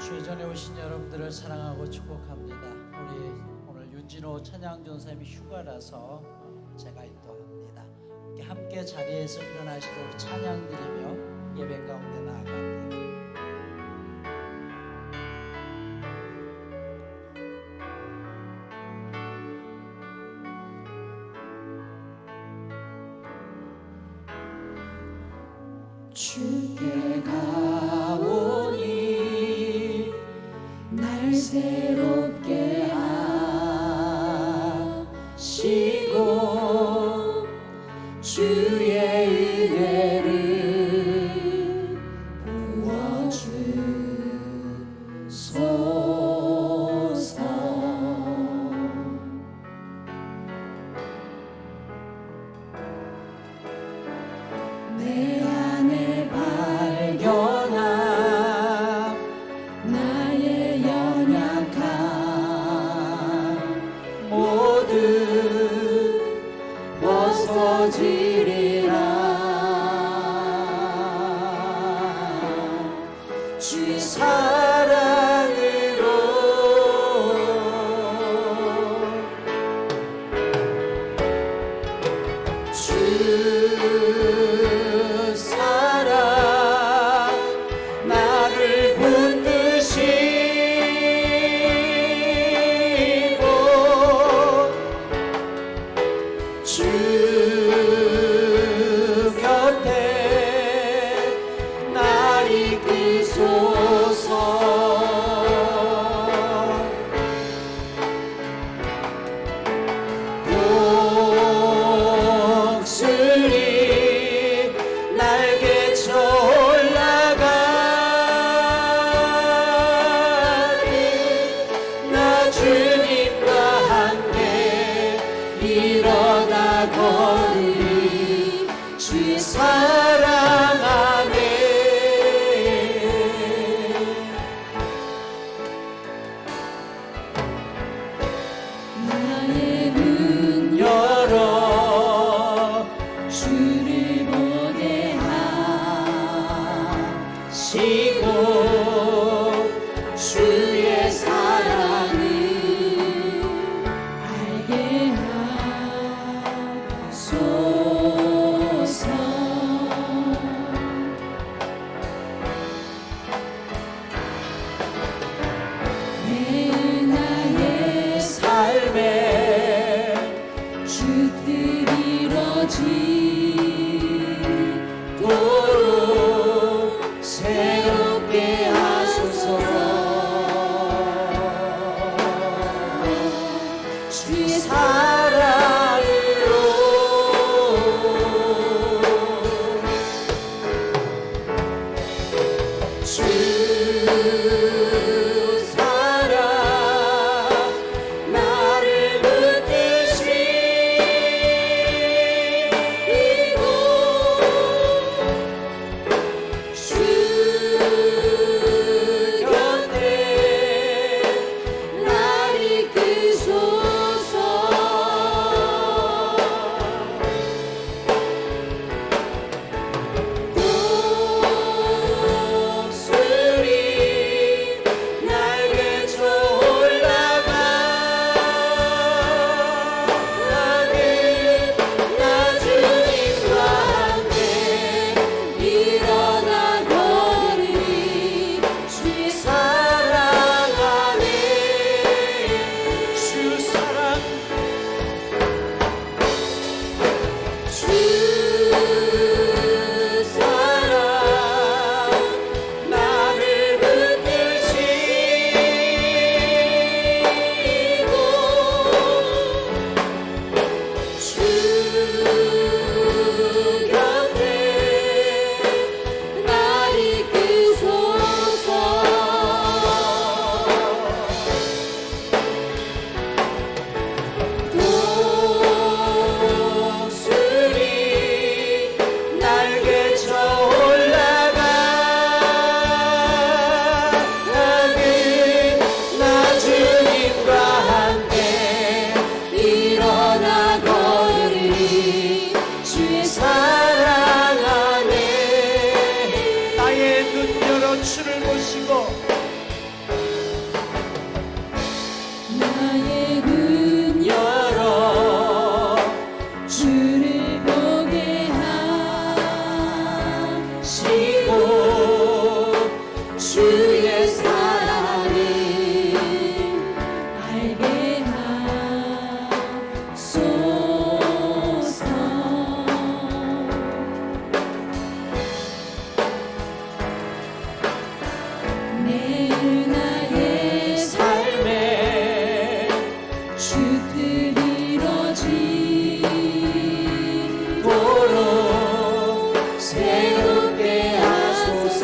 주의 전에 오신 여러분들을 사랑하고 축복합니다. 우리 오늘 윤진호 찬양전 선생님이 휴가라서 제가 인도합니다. 함께 함께 자리에서 일어나시도록 찬양 드리며 예배 가운데 나아갑니다. 주께 가오니 날 새롭게 하시고 주의 은혜를 부어주소서. 내 안에 발견한 나의 연약함 모두 벗어지리라. 주의 사랑으로 주 사랑 나를 붙드시고 주 곁에 날 이끄소서. 독수리 날개쳐 올라가니 나 주님과 함께 일어나 걸으리. 주의 사랑 안에 나의 눈 열어 주를 보게 하시고 주의 사랑을 알게 하소서. 내 나의 삶에 주 뜻 이뤄지도록 새롭게 하소서. 주의 사랑으로 주 사랑 나를 붙드시고 주 곁에 날 이끄소서. 주 뜻 이뤄지도록 새롭게 하소서.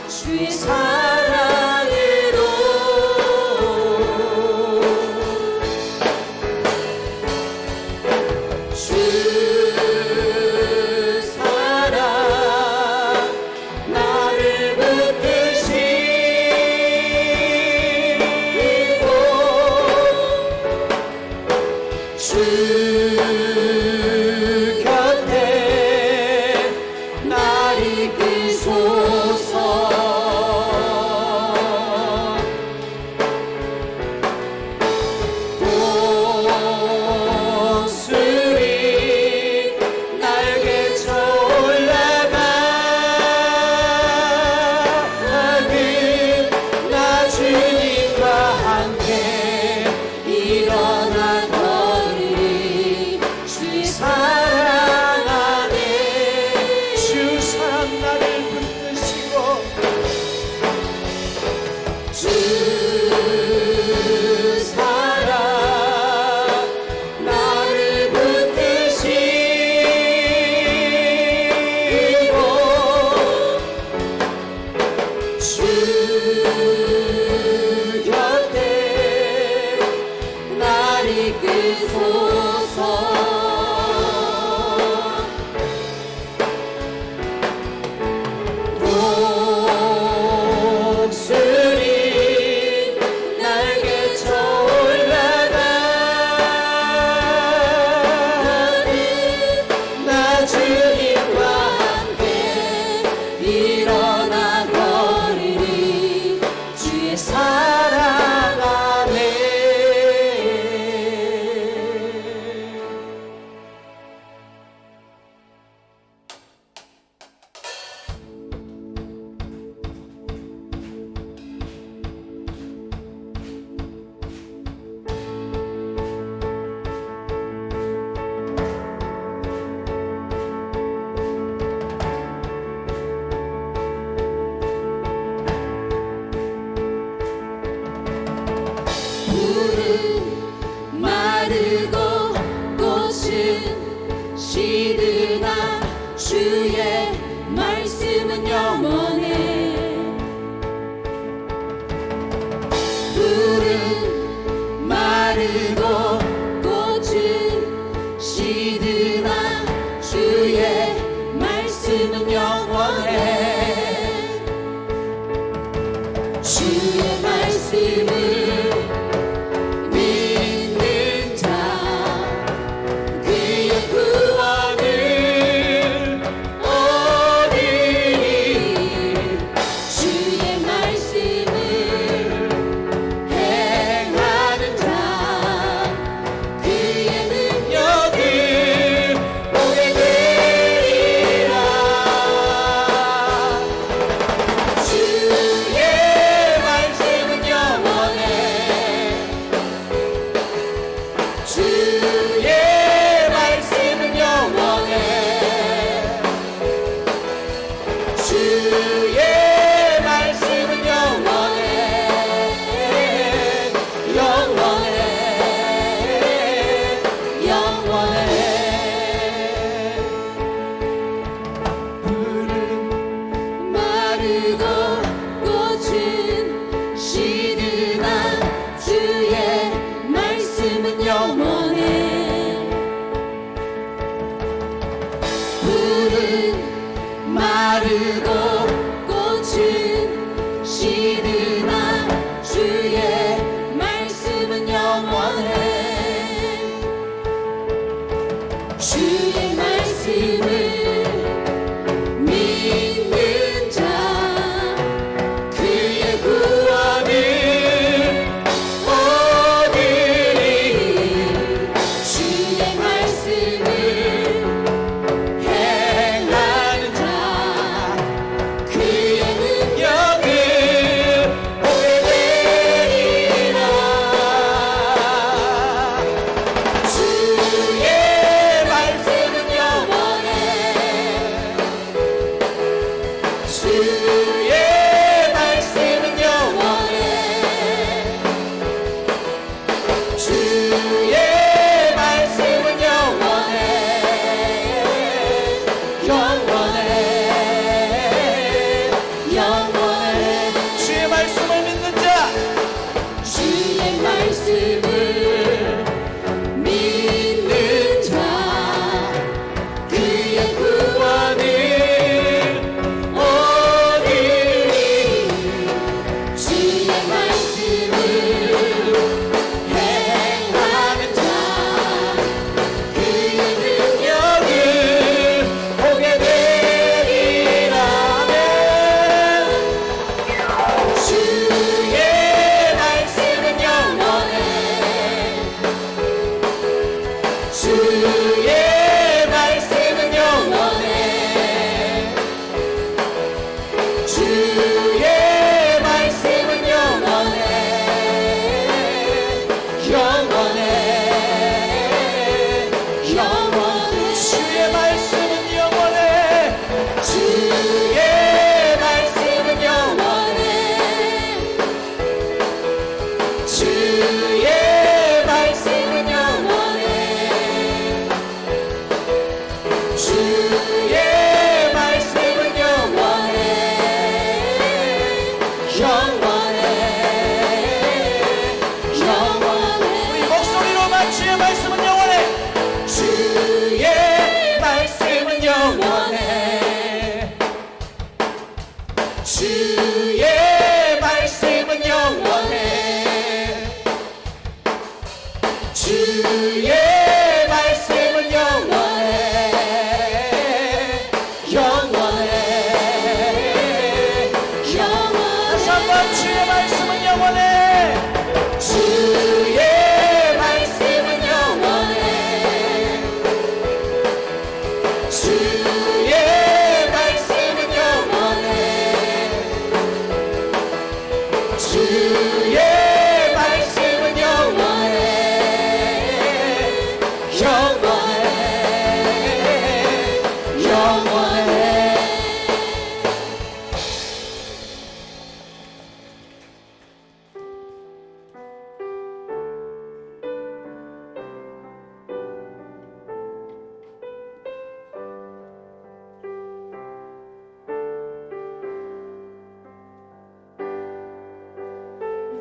주의 사랑으로 주 사랑 나를 붙드시고 주 곁에 날 이끄소서. 독수리 날개쳐 올라가는 나 주님과 함께 일어나 걸으리. 주의 사랑 안에 주 사랑 나를 붙드시고 주 사랑 나를 붙드시고 주 곁에 날 이끄소서. 독수리 날개쳐 올라가는 나 주님과 함께 일어나 걸으리. 주의 사랑 안에 물은 마르고 꽃은 시드나 주의 말씀은 영원해. 물은 마르고 꽃은 시드나 주의 말씀은 영원해. 주의 말씀을 믿는 자 그의 구원을 얻으리. 주의 말씀을 행하는 자 그의 능력을 보게 되리라. 주의 말씀은 영원해. 주의 말씀은 영원해. 주의 말씀은 영원해. 주의 말씀은 영원해. 주의 말씀은 영원해. 영원해. 영원해.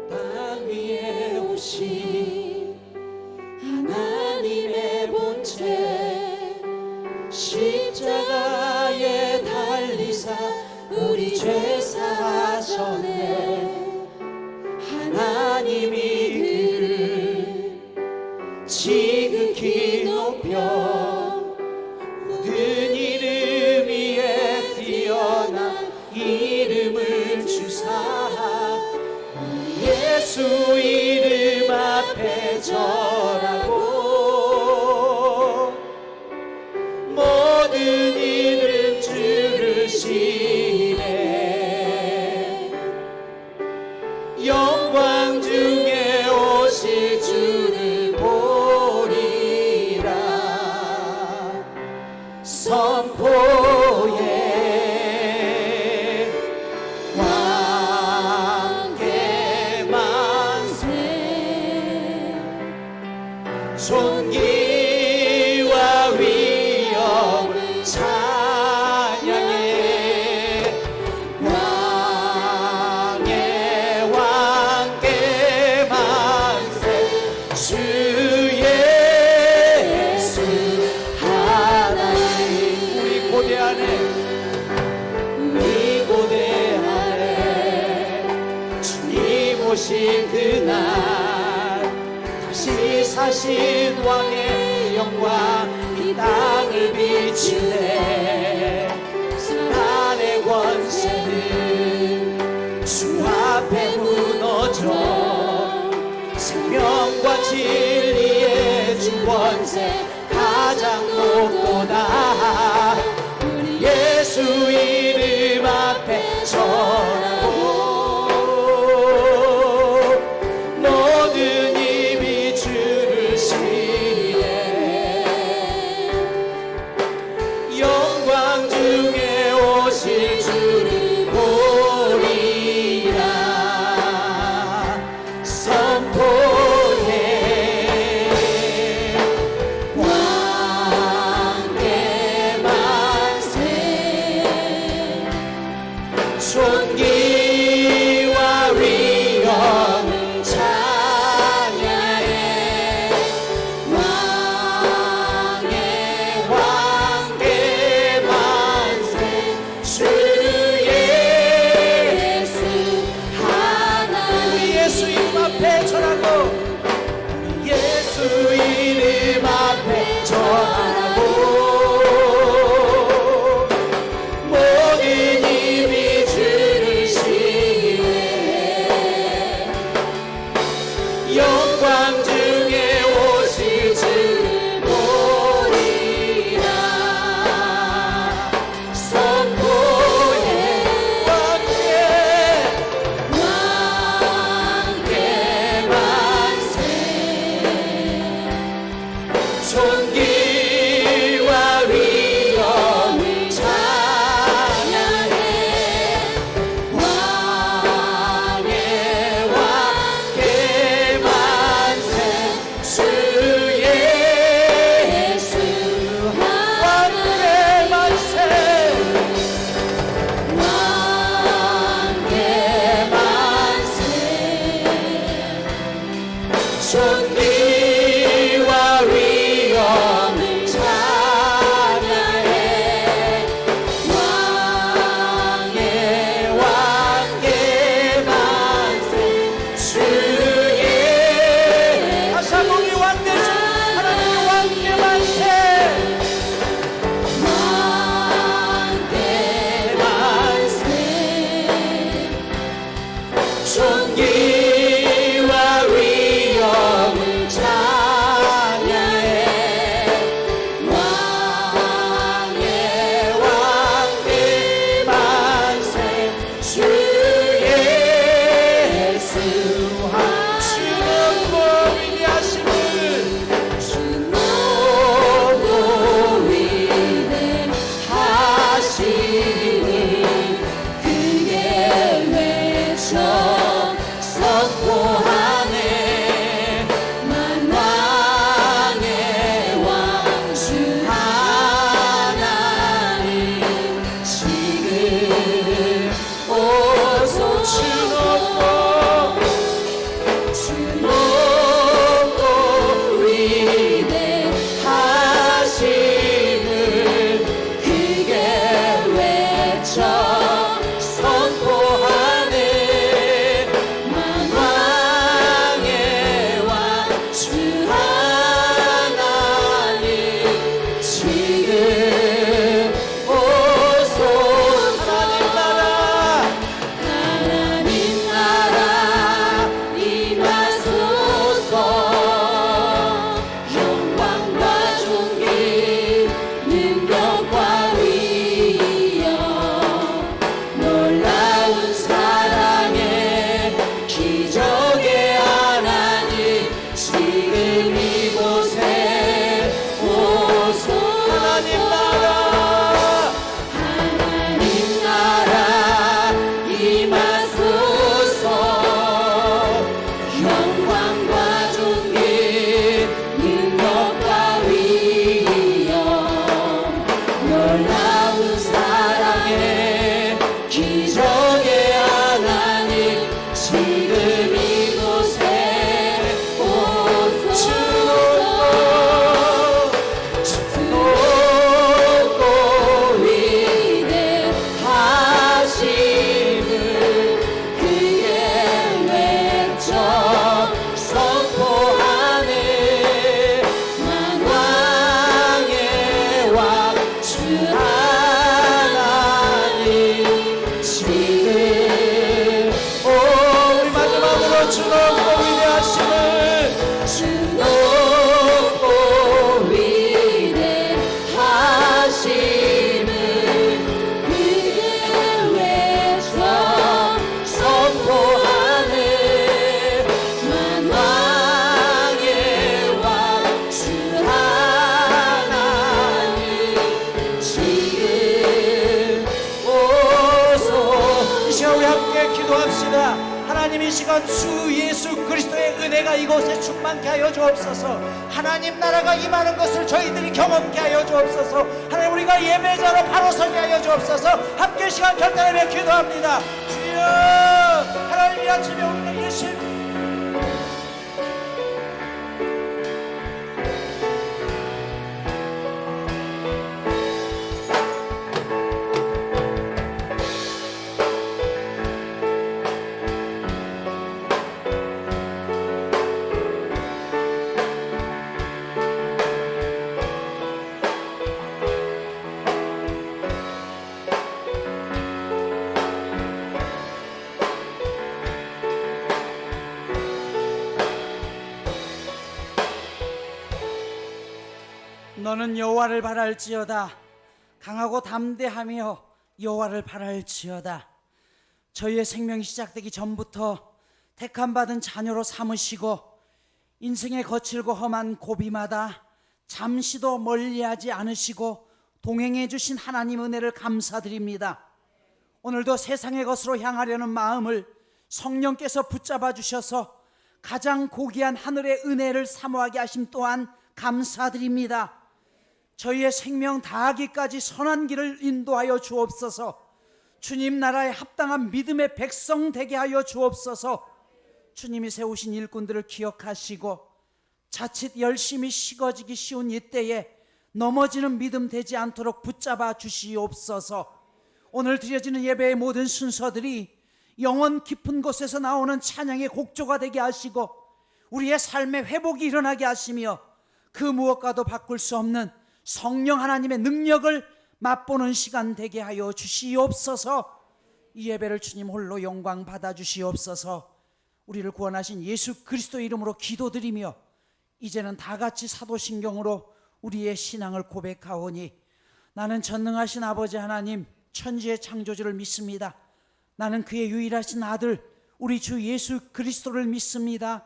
땅 위에 오신 하나님의 본체 십자가에 달리사 우리 죄 사하셨네. 하나님이 그를 지극히 높여 모든 이름 위에 뛰어난 이름을 주사 예수 이름 앞에 절하고 모든 이름 주르시네. 영광 중에 오실 주를 보리라. 선포해 존귀와 위엄을 찬양해. 왕의 왕께 만세. 주 예수 하나님. 우리 고대 안에 주님 오신 그날 다시 사신 왕의 영광 이 땅을 비치네. 사단의 권세는 주 앞에 무너져 생명과 진리의 주 권세 가장 높도다. 우리 예수 이름 앞에 절하고 모든 입이 주를 시네. 영광 중에 오실 주를 보리라. 선포해 왕께 만세. 존귀와 위엄을 찬양해. 왕의 왕께 만세. 주 예수 하나님. 우리 예수 이름 앞에 절하고 우리 예수 이름 앞에 절하고 모든 입이 주를 시네. 영광 중에 오실 주를 보리라. 선포해 왕께 만세. 존귀와 위엄을 찬양해. 왕의 왕께 만세. 주 예수 왕께 만세. 왕께 만세. 존귀와 위엄을 찬양해. 왕의 왕께 만세. 주 예수 다시 한번 우리 왕대 주 하나님의 왕께 만세. 왕께 만세. 존귀와 위엄을 찬양해 왕의 왕들 만세 주 예수 주는 위대하심을 주는 위대하심을 크게 외쳐 선포하네 만왕의 왕 주 하나님 지금 오소 주 높고 위대하심을 크게 외쳐 선포하네 만왕의 왕 주 하나님 지금 오소 하나님 나라 임하소서 영광과 존귀 능력과 위엄 놀라운 사랑의 기적의 하나님 지금 이곳에 오소 하나님 나라 임하소서 영광과 존귀 능력과 위엄 놀라운 사랑의 기적의 하나님 지금 이곳에 높고 위대하심을 크게 외쳐 선포하네 만왕의 왕 주 하나님 지금 우리 마지막으로 주 높고 위대하심을 주 높고 위대하심을 크게 외쳐 선포하네 만왕의 왕 주 하나님 지금 오소 이 시간 우리 함께 기도합시다. 하나님 이 시간 주 예수 그리스도의 은혜가 이곳에 충만케 하여 주옵소서. 하나님 나라가 임하는 것을 저희들이 경험케 하여 주옵소서. 하나님 우리가 예배자로 바로 서게 하여 주옵소서. 함께 시간 결단하며 기도합니다. 주여 하나님 이 아침에 오늘 예수 너는 여호와를 바랄지어다. 강하고 담대하며 여호와를 바랄지어다. 저희의 생명이 시작되기 전부터 택함받은 자녀로 삼으시고 인생의 거칠고 험한 고비마다 잠시도 멀리하지 않으시고 동행해 주신 하나님 은혜를 감사드립니다. 오늘도 세상의 것으로 향하려는 마음을 성령께서 붙잡아 주셔서 가장 고귀한 하늘의 은혜를 사모하게 하심 또한 감사드립니다. 저희의 생명 다하기까지 선한 길을 인도하여 주옵소서. 주님 나라에 합당한 믿음의 백성 되게 하여 주옵소서. 주님이 세우신 일꾼들을 기억하시고 자칫 열심히 식어지기 쉬운 이때에 넘어지는 믿음 되지 않도록 붙잡아 주시옵소서. 오늘 드려지는 예배의 모든 순서들이 영원 깊은 곳에서 나오는 찬양의 곡조가 되게 하시고 우리의 삶의 회복이 일어나게 하시며 그 무엇과도 바꿀 수 없는 성령 하나님의 능력을 맛보는 시간 되게 하여 주시옵소서. 이 예배를 주님 홀로 영광 받아 주시옵소서. 우리를 구원하신 예수 그리스도 이름으로 기도드리며 이제는 다 같이 사도신경으로 우리의 신앙을 고백하오니 나는 전능하신 아버지 하나님 천지의 창조주를 믿습니다. 나는 그의 유일하신 아들 우리 주 예수 그리스도를 믿습니다.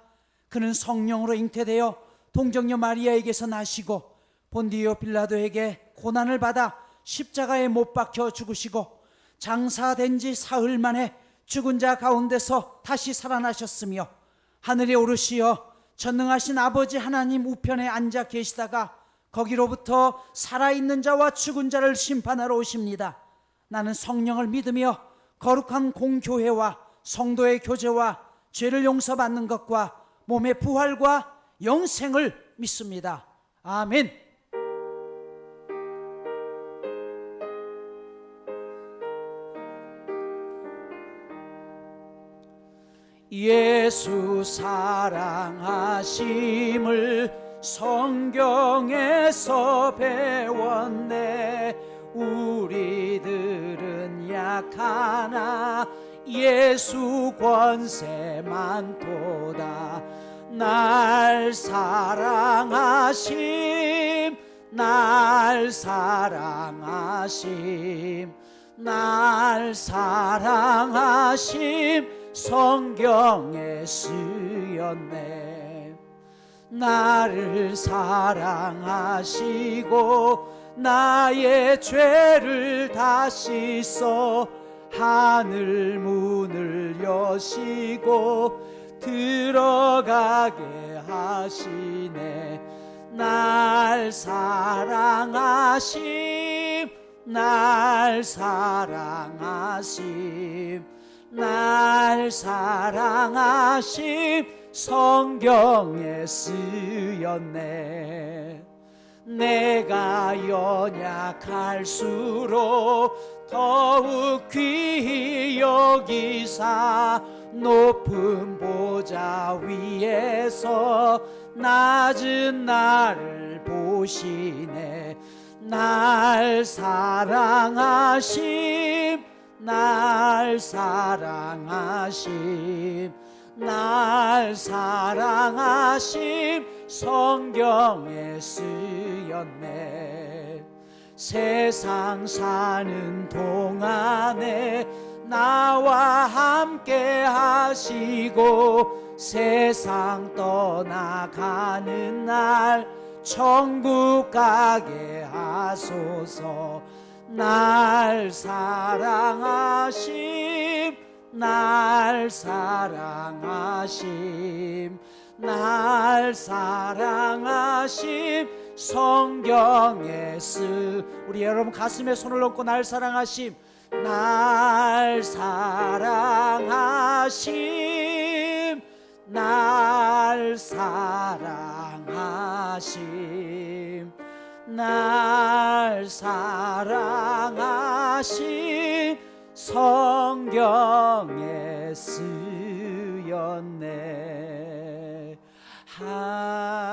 그는 성령으로 잉태되어 동정녀 마리아에게서 나시고 본디오 빌라도에게 고난을 받아 십자가에 못 박혀 죽으시고 장사된 지 사흘 만에 죽은 자 가운데서 다시 살아나셨으며 하늘에 오르시어 전능하신 아버지 하나님 우편에 앉아 계시다가 거기로부터 살아있는 자와 죽은 자를 심판하러 오십니다. 나는 성령을 믿으며 거룩한 공교회와 성도의 교제와 죄를 용서받는 것과 몸의 부활과 영생을 믿습니다. 아멘. 예수 사랑하심을 성경에서 배웠네. 우리들은 약하나 예수 권세 많도다. 날 사랑하심 날 사랑하심 날 사랑하심 성경에 쓰였네. 나를 사랑하시고 나의 죄를 다 씻어 하늘 문을 여시고 들어가게 하시네. 날 사랑하심 날 사랑하심 날 사랑하심 성경에 쓰였네. 내가 연약할수록 더욱 귀히 여기사 높은 보좌 위에서 낮은 나를 보시네. 날 사랑하심 날 사랑하심 날 사랑하심 성경에 쓰였네. 세상 사는 동안에 나와 함께 하시고 세상 떠나가는 날 천국 가게 하소서. 날 사랑하심 날 사랑하심 날 사랑하심 성경에 우리 여러분 가슴에 손을 얹고 날 사랑하심 날 사랑하심 날 사랑하심 날 사랑하심 성경에 쓰였네. 아멘.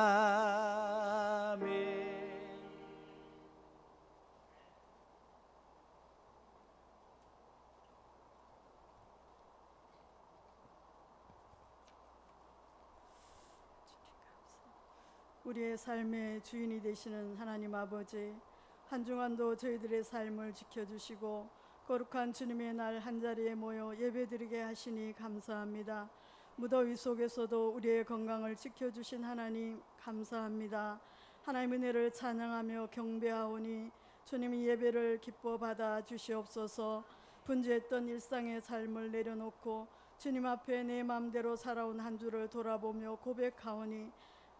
우리의 삶의 주인이 되시는 하나님 아버지, 한 주간도 저희들의 삶을 지켜주시고 거룩한 주님의 날 한자리에 모여 예배드리게 하시니 감사합니다. 무더위 속에서도 우리의 건강을 지켜주신 하나님 감사합니다. 하나님의 은혜를 찬양하며 경배하오니 주님이 예배를 기뻐 받아 주시옵소서. 분주했던 일상의 삶을 내려놓고 주님 앞에 내 마음대로 살아온 한 주를 돌아보며 고백하오니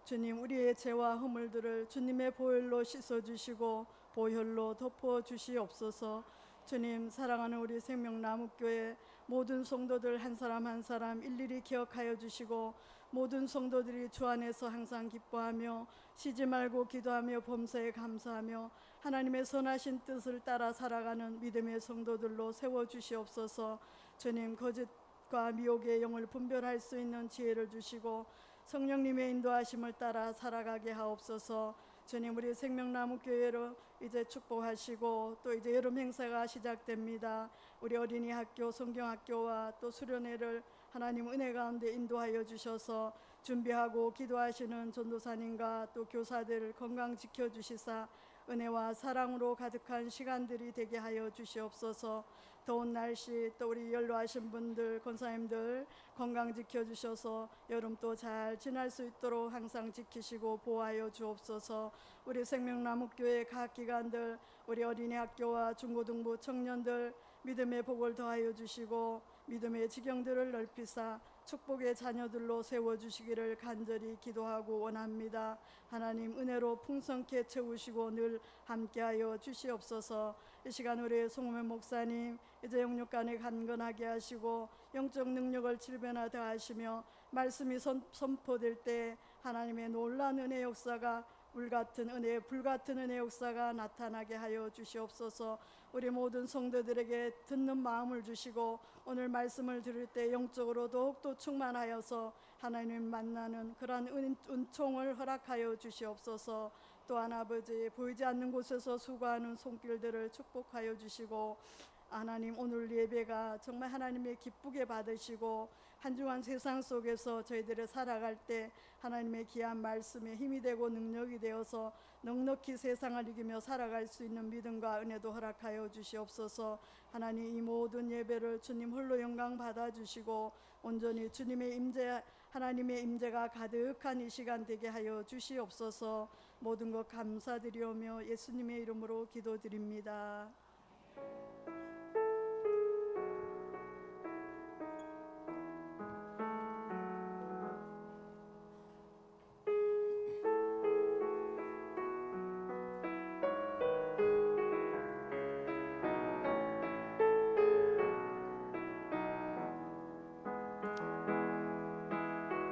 주님, 우리의 죄와 허물들을 주님의 보혈로 씻어주시고 보혈로 덮어주시옵소서. 주님, 사랑하는 우리 생명나무교회 모든 성도들 한 사람 한 사람 일일이 기억하여 주시고 모든 성도들이 주 안에서 항상 기뻐하며 쉬지 말고 기도하며 범사에 감사하며 하나님의 선하신 뜻을 따라 살아가는 믿음의 성도들로 세워주시옵소서. 주님, 거짓과 미혹의 영을 분별할 수 있는 지혜를 주시고 성령님의 인도하심을 따라 살아가게 하옵소서. 주님, 우리 생명나무교회로 이제 축복하시고 또 이제 여름 행사가 시작됩니다. 우리 어린이 학교, 성경학교와 또 수련회를 하나님 은혜 가운데 인도하여 주셔서 준비하고 기도하시는 전도사님과 또 교사들 건강 지켜주시사 은혜와 사랑으로 가득한 시간들이 되게 하여 주시옵소서. 더운 날씨 또 우리 연로하신 분들 권사님들 건강 지켜주셔서 여름 또 잘 지날 수 있도록 항상 지키시고 보호하여 주옵소서. 우리 생명나무교회 각 기관들 우리 어린이 학교와 중고등부 청년들 믿음의 복을 더하여 주시고 믿음의 지경들을 넓히사 축복의 자녀들로 세워주시기를 간절히 기도하고 원합니다. 하나님 은혜로 풍성케 채우시고 늘 함께하여 주시옵소서. 이 시간 우리 송우면 목사님 이제 영육간에 간건하게 하시고 영적 능력을 7배나 더하시며 말씀이 선포될 때 하나님의 놀라운 은혜 역사가 물같은 은혜, 불같은 은혜 역사가 나타나게 하여 주시옵소서. 우리 모든 성도들에게 듣는 마음을 주시고 오늘 말씀을 들을 때 영적으로 더욱더 충만하여서 하나님 만나는 그러한 은총을 허락하여 주시옵소서. 또한 아버지 보이지 않는 곳에서 수고하는 손길들을 축복하여 주시고 하나님 오늘 예배가 정말 하나님의 기쁘게 받으시고 한 주간 세상 속에서 저희들이 살아갈 때 하나님의 귀한 말씀에 힘이 되고 능력이 되어서 넉넉히 세상을 이기며 살아갈 수 있는 믿음과 은혜도 허락하여 주시옵소서. 하나님 이 모든 예배를 주님 홀로 영광 받아주시고 온전히 주님의 임재 하나님의 임재가 가득한 이 시간 되게 하여 주시옵소서. 모든 것 감사드리오며 예수님의 이름으로 기도드립니다.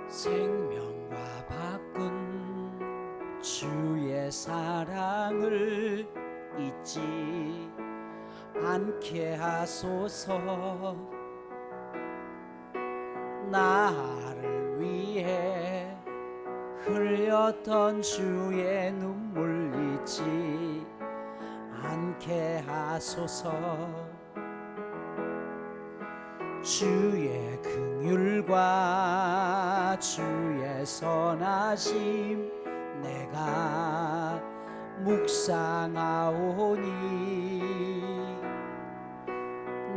생명과 바꾼 주의 사랑을 잊지 않게 하소서. 나를 위해 흘렸던 주의 눈물 잊지 않게 하소서. 주의 긍휼과 주의 선하심 내가 묵상하오니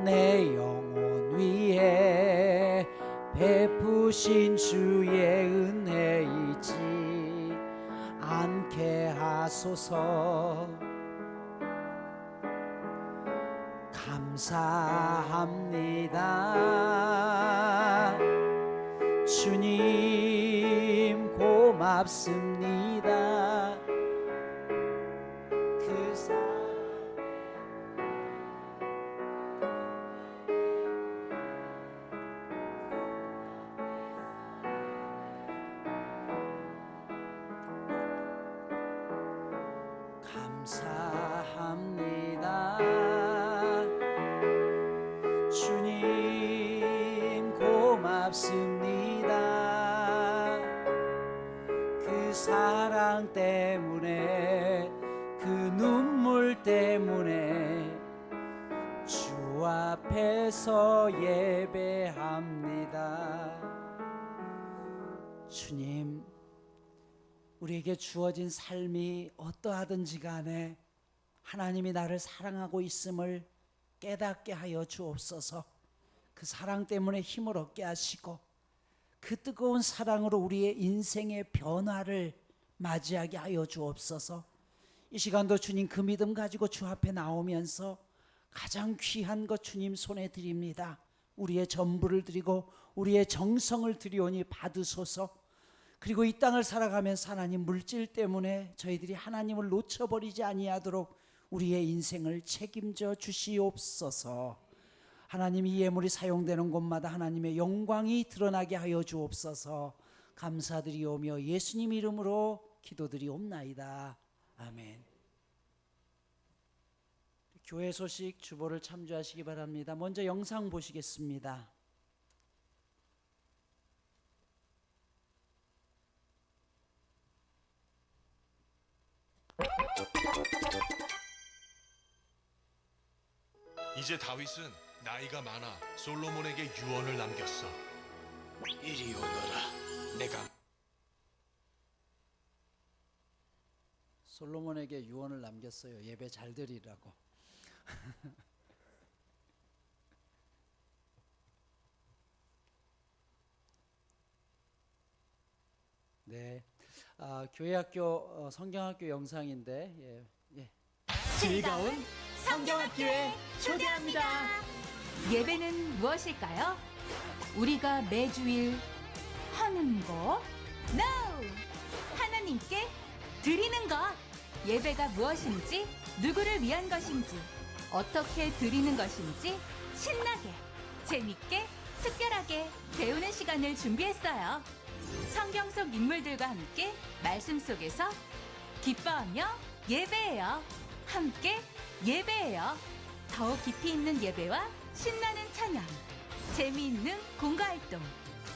내 영혼 위에 베푸신 주의 은혜 잊지 않게 하소서. 감사합니다. 주님 고맙습니다. 그 감사합니다. 주님 고맙습니다. 그 사랑 때문에 그 눈물 때문에 주 앞에서 예배합니다. 주님, 우리에게 주어진 삶이 어떠하든지 간에 하나님이 나를 사랑하고 있음을 깨닫게 하여 주옵소서. 그 사랑 때문에 힘을 얻게 하시고 그 뜨거운 사랑으로 우리의 인생의 변화를 맞이하게 하여 주옵소서. 이 시간도 주님 그 믿음 가지고 주 앞에 나오면서 가장 귀한 것 주님 손에 드립니다. 우리의 전부를 드리고 우리의 정성을 드리오니 받으소서. 그리고 이 땅을 살아가면서 하나님 물질 때문에 저희들이 하나님을 놓쳐버리지 아니하도록 우리의 인생을 책임져 주시옵소서. 하나님 이 예물이 사용되는 곳마다 하나님의 영광이 드러나게 하여 주옵소서. 감사드리오며 예수님 이름으로 기도드리옵나이다. 아멘. 교회 소식 주보를 참조하시기 바랍니다. 먼저 영상 보시겠습니다. 이제 다윗은 나이가 많아 솔로몬에게 유언을 남겼어. 이리 오너라. 내가 솔로몬에게 유언을 남겼어요. 예배 잘 드리라고. 네, 교회학교 성경학교 영상인데 즐거운 성경학교에 초대합니다. 예배는 무엇일까요? 우리가 매주일 하는 것? No! 하나님께 드리는 것. 예배가 무엇인지, 누구를 위한 것인지, 어떻게 드리는 것인지 신나게, 재밌게, 특별하게 배우는 시간을 준비했어요. 성경 속 인물들과 함께 말씀 속에서 기뻐하며 예배해요. 함께 예배해요. 더욱 깊이 있는 예배와 신나는 찬양, 재미있는 공과 활동,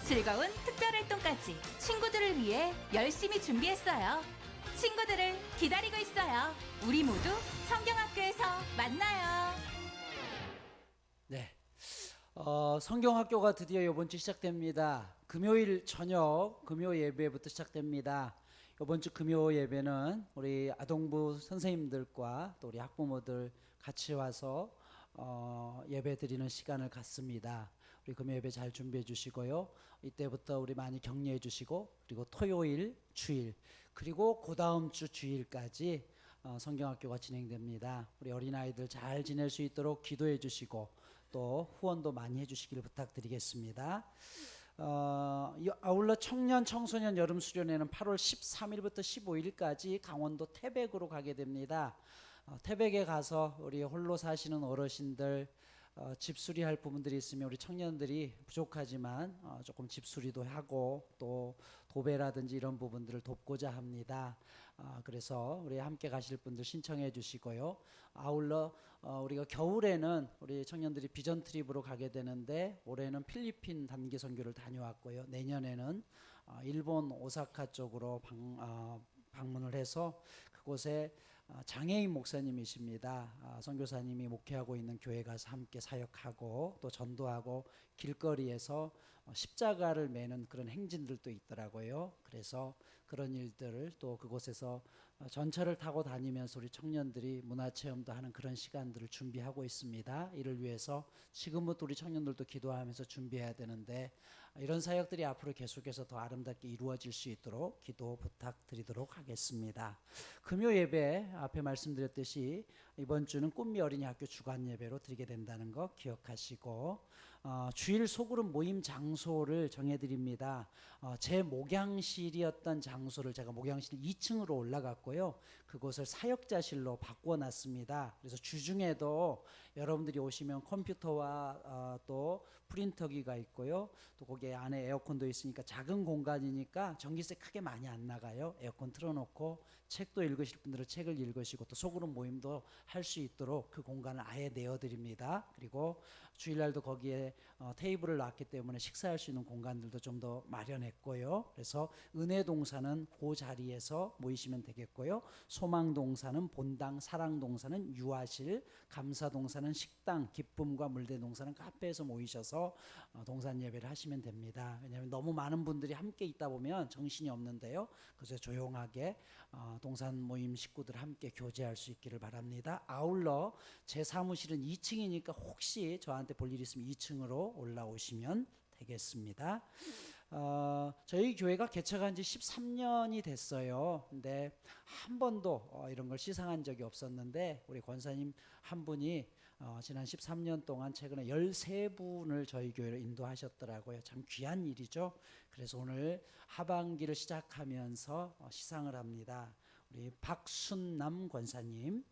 즐거운 특별 활동까지 친구들을 위해 열심히 준비했어요. 친구들을 기다리고 있어요. 우리 모두 성경학교에서 만나요. 네. 성경학교가 드디어 이번 주 시작됩니다. 금요일 저녁 금요 예배부터 시작됩니다. 이번 주 금요 예배는 우리 아동부 선생님들과 또 우리 학부모들 같이 와서 예배 드리는 시간을 갖습니다. 우리 금요 예배 잘 준비해 주시고요. 이때부터 우리 많이 격려해 주시고, 그리고 토요일, 주일, 그리고 그 다음 주 주일까지 성경학교가 진행됩니다. 우리 어린아이들 잘 지낼 수 있도록 기도해 주시고 또 후원도 많이 해 주시기를 부탁드리겠습니다. 아울러 청년 청소년 여름 수련회는 8월 13일부터 15일까지 강원도 태백으로 가게 됩니다. 태백에 가서 우리 홀로 사시는 어르신들 집수리할 부분들이 있으면 우리 청년들이 부족하지만 조금 집수리도 하고 또 도배라든지 이런 부분들을 돕고자 합니다. 그래서 우리 함께 가실 분들 신청해 주시고요. 아울러 우리가 겨울에는 우리 청년들이 비전 트립으로 가게 되는데, 올해는 필리핀 단기 선교를 다녀왔고요. 내년에는 일본 오사카 쪽으로 방문을 해서 그곳에 장애인 목사님이십니다. 선교사님이 목회하고 있는 교회 가서 함께 사역하고 또 전도하고 길거리에서 십자가를 매는 그런 행진들도 있더라고요. 그래서 그런 일들을 또 그곳에서 전철을 타고 다니면서 우리 청년들이 문화체험도 하는 그런 시간들을 준비하고 있습니다. 이를 위해서 지금부터 우리 청년들도 기도하면서 준비해야 되는데, 이런 사역들이 앞으로 계속해서 더 아름답게 이루어질 수 있도록 기도 부탁드리도록 하겠습니다. 금요 예배 앞에 말씀드렸듯이 이번 주는 꿈미 어린이 학교 주간 예배로 드리게 된다는 거 기억하시고, 주일 소그룹 모임 장소를 정해드립니다. 제 목양실이었던 장소를 제가 목양실 2층으로 올라갔고요. 그곳을 사역자실로 바꿔놨습니다. 그래서 주중에도 여러분들이 오시면 컴퓨터와 또 프린터기가 있고요. 또 거기에 안에 에어컨도 있으니까 작은 공간이니까 전기세 크게 많이 안 나가요. 에어컨 틀어놓고 책도 읽으실 분들은 책을 읽으시고 또 소그룹 모임도 할 수 있도록 그 공간을 아예 내어드립니다. 그리고 주일날도 거기에 테이블을 놨기 때문에 식사할 수 있는 공간들도 좀 더 마련했고요. 그래서 은혜동사는 그 자리에서 모이시면 되겠고요. 소망동사는 본당, 사랑동사는 유아실, 감사동사는 식당, 기쁨과 물대동사는 카페에서 모이셔서 동산 예배를 하시면 됩니다. 왜냐하면 너무 많은 분들이 함께 있다 보면 정신이 없는데요. 그래서 조용하게 동산 모임 식구들 함께 교제할 수 있기를 바랍니다. 아울러 제 사무실은 2층이니까 혹시 저한테 볼 일 있으면 2층으로 올라오시면 되겠습니다. 저희 교회가 개척한 지 13년이 됐어요. 근데 한 번도 이런 걸 시상한 적이 없었는데, 우리 권사님 한 분이 지난 13년 동안 최근에 13분을 저희 교회로 인도하셨더라고요. 참 귀한 일이죠. 그래서 오늘 하반기를 시작하면서 시상을 합니다. 우리 박순남 권사님,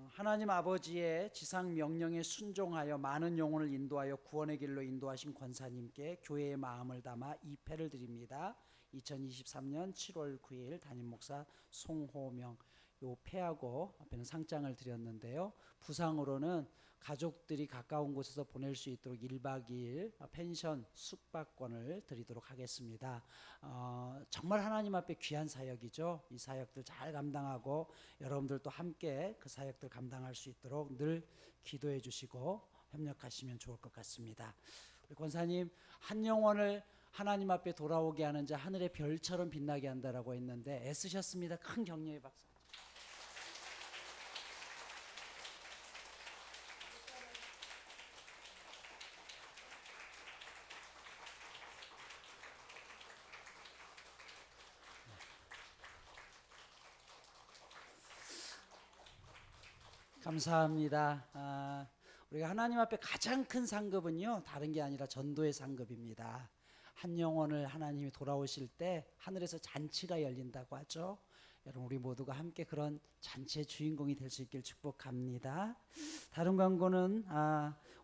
하나님 아버지의 지상 명령에 순종하여 많은 영혼을 인도하여 구원의 길로 인도하신 권사님께 교회의 마음을 담아 이 패를 드립니다. 2023년 7월 9일 담임 목사 송호명, 요 패하고 앞에는 상장을 드렸는데요. 부상으로는 가족들이 가까운 곳에서 보낼 수 있도록 1박 2일 펜션 숙박권을 드리도록 하겠습니다. 정말 하나님 앞에 귀한 사역이죠. 이 사역들 잘 감당하고 여러분들도 함께 그 사역들 감당할 수 있도록 늘 기도해 주시고 협력하시면 좋을 것 같습니다. 권사님, 한 영혼을 하나님 앞에 돌아오게 하는 자 하늘의 별처럼 빛나게 한다라고 했는데 애쓰셨습니다. 큰 격려의 박수. 감사합니다. 우리가 하나님 앞에 가장 큰 상급은요, 다른 게 아니라 전도의 상급입니다. 한 영혼을 하나님이 돌아오실 때 하늘에서 잔치가 열린다고 하죠. 여러분, 우리 모두가 함께 그런 잔치의 주인공이 될 수 있길 축복합니다. 다른 광고는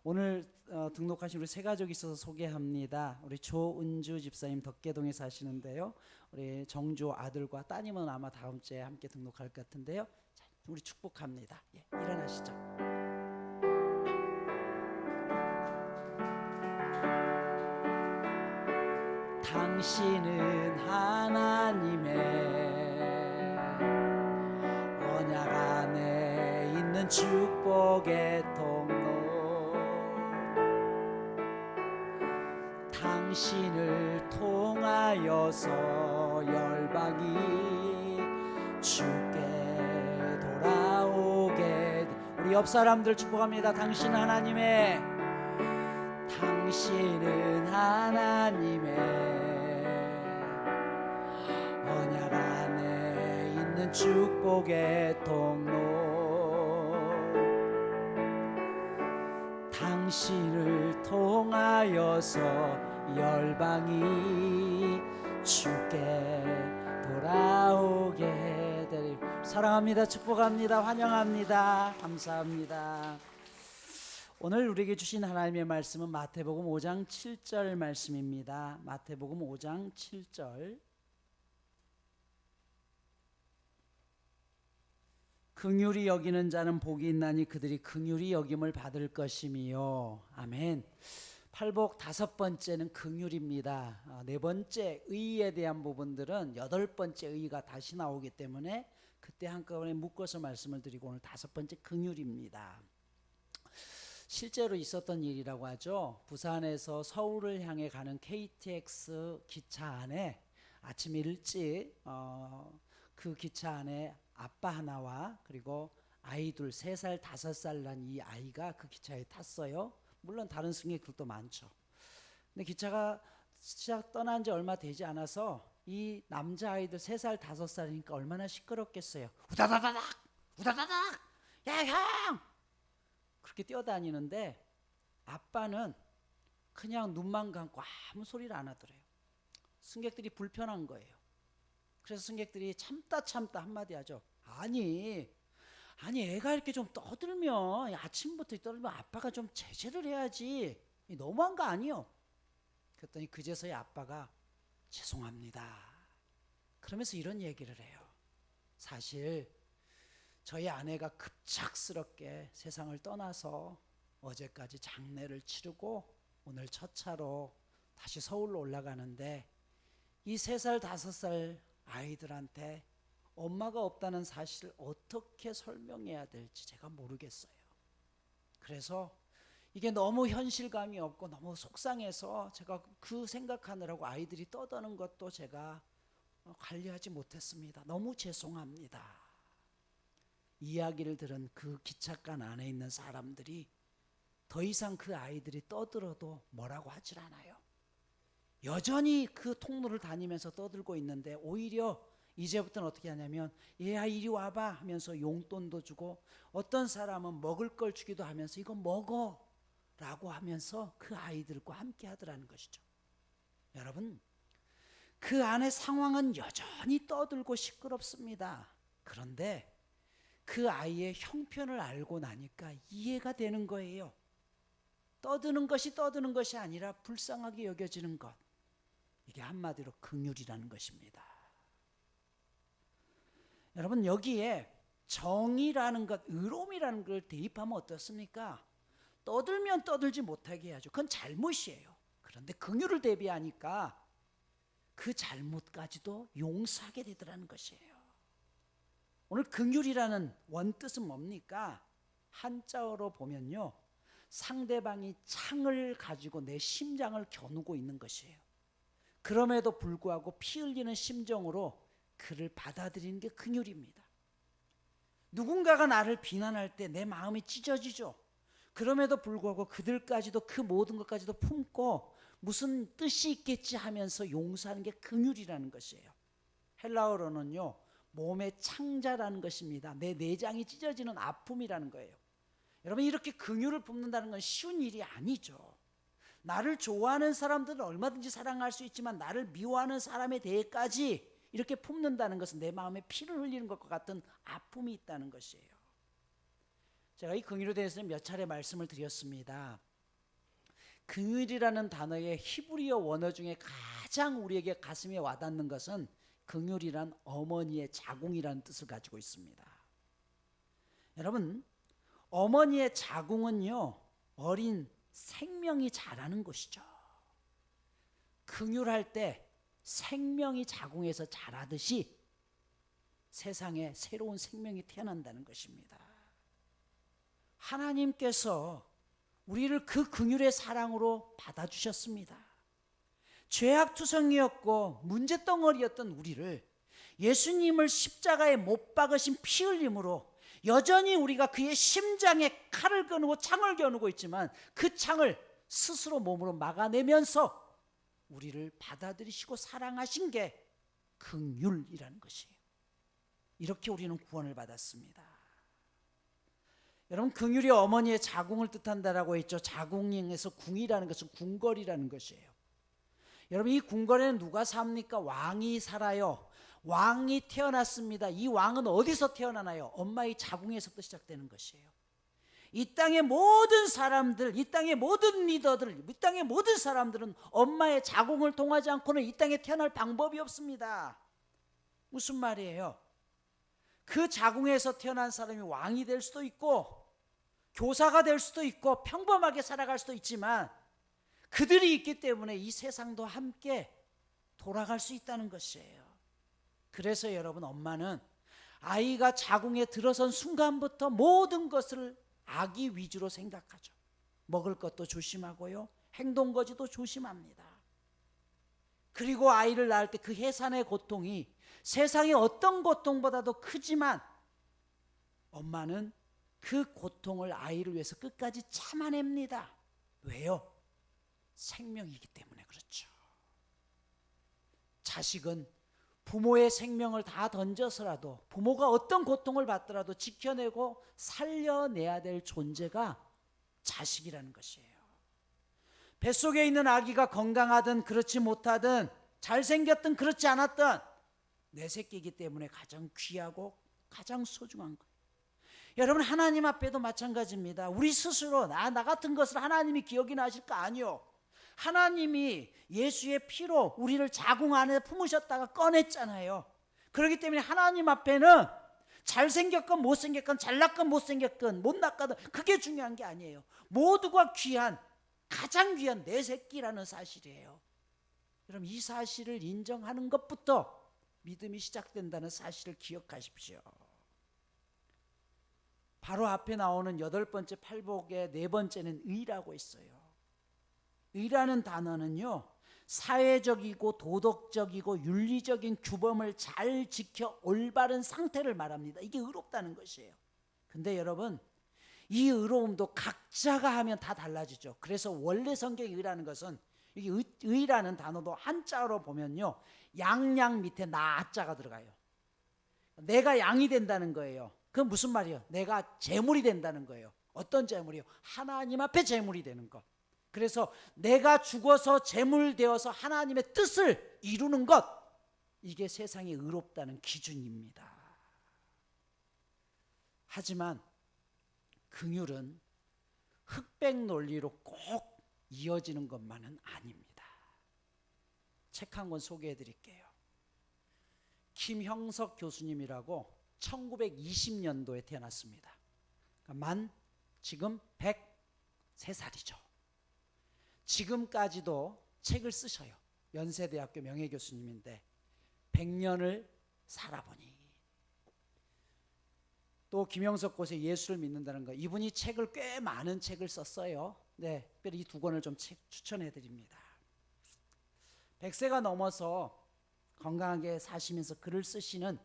오늘 등록하신 우리 세 가족이 있어서 소개합니다. 우리 조은주 집사님 덕계동에 사시는데요. 우리 정조 아들과 따님은 아마 다음 주에 함께 등록할 것 같은데요. 자, 우리 축복합니다. 예, 일어나시죠. 당신은 하나님의 언약 안에 있는 축복의 통로, 당신을 통하여서 열방이 주께 돌아오게. 우리 옆 사람들 축복합니다. 당신은 하나님의 언약 안에 있는 축복의 통로, 당신을 통하여서 열방이 주께 돌아오게 되리. 사랑합니다. 축복합니다. 환영합니다. 감사합니다. 오늘 우리에게 주신 하나님의 말씀은 마태복음 5장 7절 말씀입니다. 마태복음 5장 7절. 긍휼히 여기는 자는 복이 있나니 그들이 긍휼히 여김을 받을 것이미요. 아멘. 팔복 5번째는 긍휼입니다. 4번째 의에 대한 부분들은 8번째 의가 다시 나오기 때문에 그때 한꺼번에 묶어서 말씀을 드리고 오늘 5번째 긍휼입니다. 실제로 있었던 일이라고 하죠. 부산에서 서울을 향해 가는 KTX 기차 안에 아침 일찍 그 기차 안에 아빠 하나와 그리고 아이 둘, 3살, 5살 난 이 아이가 그 기차에 탔어요. 물론 다른 승객들도 많죠. 근데 기차가 시작 떠난 지 얼마 되지 않아서 이 남자아이들 3살, 5살이니까 얼마나 시끄럽겠어요. 우다다다닥! 우다다닥! 야, 형! 그렇게 뛰어다니는데 아빠는 그냥 눈만 감고 아무 소리를 안 하더래요. 승객들이 불편한 거예요. 그래서 승객들이 참다 한마디 하죠. 아니 애가 이렇게 좀 떠들면, 아침부터 떠들면 아빠가 좀 제재를 해야지. 너무한 거 아니요? 그랬더니 그제서야 아빠가 죄송합니다 그러면서 이런 얘기를 해요. 사실 저희 아내가 급작스럽게 세상을 떠나서 어제까지 장례를 치르고 오늘 첫 차로 다시 서울로 올라가는데 이 3살, 5살 아이들한테 엄마가 없다는 사실을 어떻게 설명해야 될지 제가 모르겠어요. 그래서 이게 너무 현실감이 없고 너무 속상해서 제가 그 생각하느라고 아이들이 떠드는 것도 제가 관리하지 못했습니다. 너무 죄송합니다. 이야기를 들은 그 기찻간 안에 있는 사람들이 더 이상 그 아이들이 떠들어도 뭐라고 하질 않아요. 여전히 그 통로를 다니면서 떠들고 있는데 오히려 이제부터는 어떻게 하냐면 얘야 이리 와봐 하면서 용돈도 주고 어떤 사람은 먹을 걸 주기도 하면서 이거 먹어 라고 하면서 그 아이들과 함께 하더라는 것이죠. 여러분, 그 안에 상황은 여전히 떠들고 시끄럽습니다. 그런데 그 아이의 형편을 알고 나니까 이해가 되는 거예요. 떠드는 것이 아니라 불쌍하게 여겨지는 것, 이게 한마디로 긍휼이라는 것입니다. 여러분, 여기에 정의라는 것, 의로움이라는 걸 대입하면 어떻습니까? 떠들면 떠들지 못하게 해야죠. 그건 잘못이에요. 그런데 긍휼을 대비하니까 그 잘못까지도 용서하게 되더라는 것이에요. 오늘 긍휼이라는 원뜻은 뭡니까? 한자어로 보면요, 상대방이 창을 가지고 내 심장을 겨누고 있는 것이에요. 그럼에도 불구하고 피 흘리는 심정으로 그를 받아들이는 게 긍휼입니다. 누군가가 나를 비난할 때 내 마음이 찢어지죠. 그럼에도 불구하고 그들까지도 그 모든 것까지도 품고 무슨 뜻이 있겠지 하면서 용서하는 게 긍휼이라는 것이에요. 헬라어로는요, 몸의 창자라는 것입니다. 내 내장이 찢어지는 아픔이라는 거예요. 여러분, 이렇게 긍휼을 품는다는 건 쉬운 일이 아니죠. 나를 좋아하는 사람들은 얼마든지 사랑할 수 있지만 나를 미워하는 사람에 대해까지 이렇게 품는다는 것은 내 마음에 피를 흘리는 것과 같은 아픔이 있다는 것이에요. 제가 이 긍휼에 대해서는 몇 차례 말씀을 드렸습니다. 긍휼이라는 단어의 히브리어 원어 중에 가장 우리에게 가슴에 와닿는 것은 긍휼이란 어머니의 자궁이라는 뜻을 가지고 있습니다. 여러분, 어머니의 자궁은요, 어린 생명이 자라는 곳이죠. 긍휼할 때 생명이 자궁에서 자라듯이 세상에 새로운 생명이 태어난다는 것입니다. 하나님께서 우리를 그 긍휼의 사랑으로 받아주셨습니다. 죄악투성이었고 문제덩어리였던 우리를 예수님을 십자가에 못 박으신 피 흘림으로 여전히 우리가 그의 심장에 칼을 겨누고 창을 겨누고 있지만 그 창을 스스로 몸으로 막아내면서 우리를 받아들이시고 사랑하신 게 긍휼이라는 것이에요. 이렇게 우리는 구원을 받았습니다. 여러분, 긍휼이 어머니의 자궁을 뜻한다라고 했죠. 자궁에서 궁이라는 것은 궁궐이라는 것이에요. 여러분, 이 궁궐에는 누가 삽니까? 왕이 살아요. 왕이 태어났습니다. 이 왕은 어디서 태어나나요? 엄마의 자궁에서부터 시작되는 것이에요. 이 땅의 모든 사람들, 이 땅의 모든 리더들, 이 땅의 모든 사람들은 엄마의 자궁을 통하지 않고는 이 땅에 태어날 방법이 없습니다. 무슨 말이에요? 그 자궁에서 태어난 사람이 왕이 될 수도 있고 교사가 될 수도 있고 평범하게 살아갈 수도 있지만 그들이 있기 때문에 이 세상도 함께 돌아갈 수 있다는 것이에요. 그래서 여러분, 엄마는 아이가 자궁에 들어선 순간부터 모든 것을 아기 위주로 생각하죠. 먹을 것도 조심하고요, 행동거지도 조심합니다. 그리고 아이를 낳을 때 그 해산의 고통이 세상의 어떤 고통보다도 크지만 엄마는 그 고통을 아이를 위해서 끝까지 참아냅니다. 왜요? 생명이기 때문에 그렇죠. 자식은 부모의 생명을 다 던져서라도, 부모가 어떤 고통을 받더라도 지켜내고 살려내야 될 존재가 자식이라는 것이에요. 뱃속에 있는 아기가 건강하든 그렇지 못하든 잘생겼든 그렇지 않았든 내 새끼이기 때문에 가장 귀하고 가장 소중한 거예요. 여러분, 하나님 앞에도 마찬가지입니다. 우리 스스로 나 같은 것을 하나님이 기억이나 하실까? 아니요. 하나님이 예수의 피로 우리를 자궁 안에 품으셨다가 꺼냈잖아요. 그렇기 때문에 하나님 앞에는 잘생겼건 못생겼건 잘났건 못생겼건 못났건 그게 중요한 게 아니에요. 모두가 귀한, 가장 귀한 내 새끼라는 사실이에요. 그럼 이 사실을 인정하는 것부터 믿음이 시작된다는 사실을 기억하십시오. 바로 앞에 나오는 8번째 팔복의 4번째는 의라고 있어요. 의라는 단어는요, 사회적이고 도덕적이고 윤리적인 규범을 잘 지켜 올바른 상태를 말합니다. 이게 의롭다는 것이에요. 근데 여러분, 이 의로움도 각자가 하면 다 달라지죠. 그래서 원래 성경의 의라는 것은, 이게 의라는 단어도 한자로 보면요, 양양 밑에 나자가 들어가요. 내가 양이 된다는 거예요. 그건 무슨 말이에요? 내가 재물이 된다는 거예요. 어떤 재물이요? 하나님 앞에 재물이 되는 것. 그래서 내가 죽어서 재물 되어서 하나님의 뜻을 이루는 것, 이게 세상이 의롭다는 기준입니다. 하지만 긍휼은 흑백 논리로 꼭 이어지는 것만은 아닙니다. 책 한 권 소개해 드릴게요. 김형석 교수님이라고 1920년도에 태어났습니다. 그러니까 지금 103살이죠. 지금까지도 책을 쓰셔요. 연세대학교 명예교수님인데 100년을 살아보니 또 김영석 곳에 예수를 믿는다는 거. 이분이 책을 꽤 많은 책을 썼어요. 네, 특별히 이 두 권을 좀 추천해 드립니다. 100세가 넘어서 건강하게 사시면서 글을 쓰시는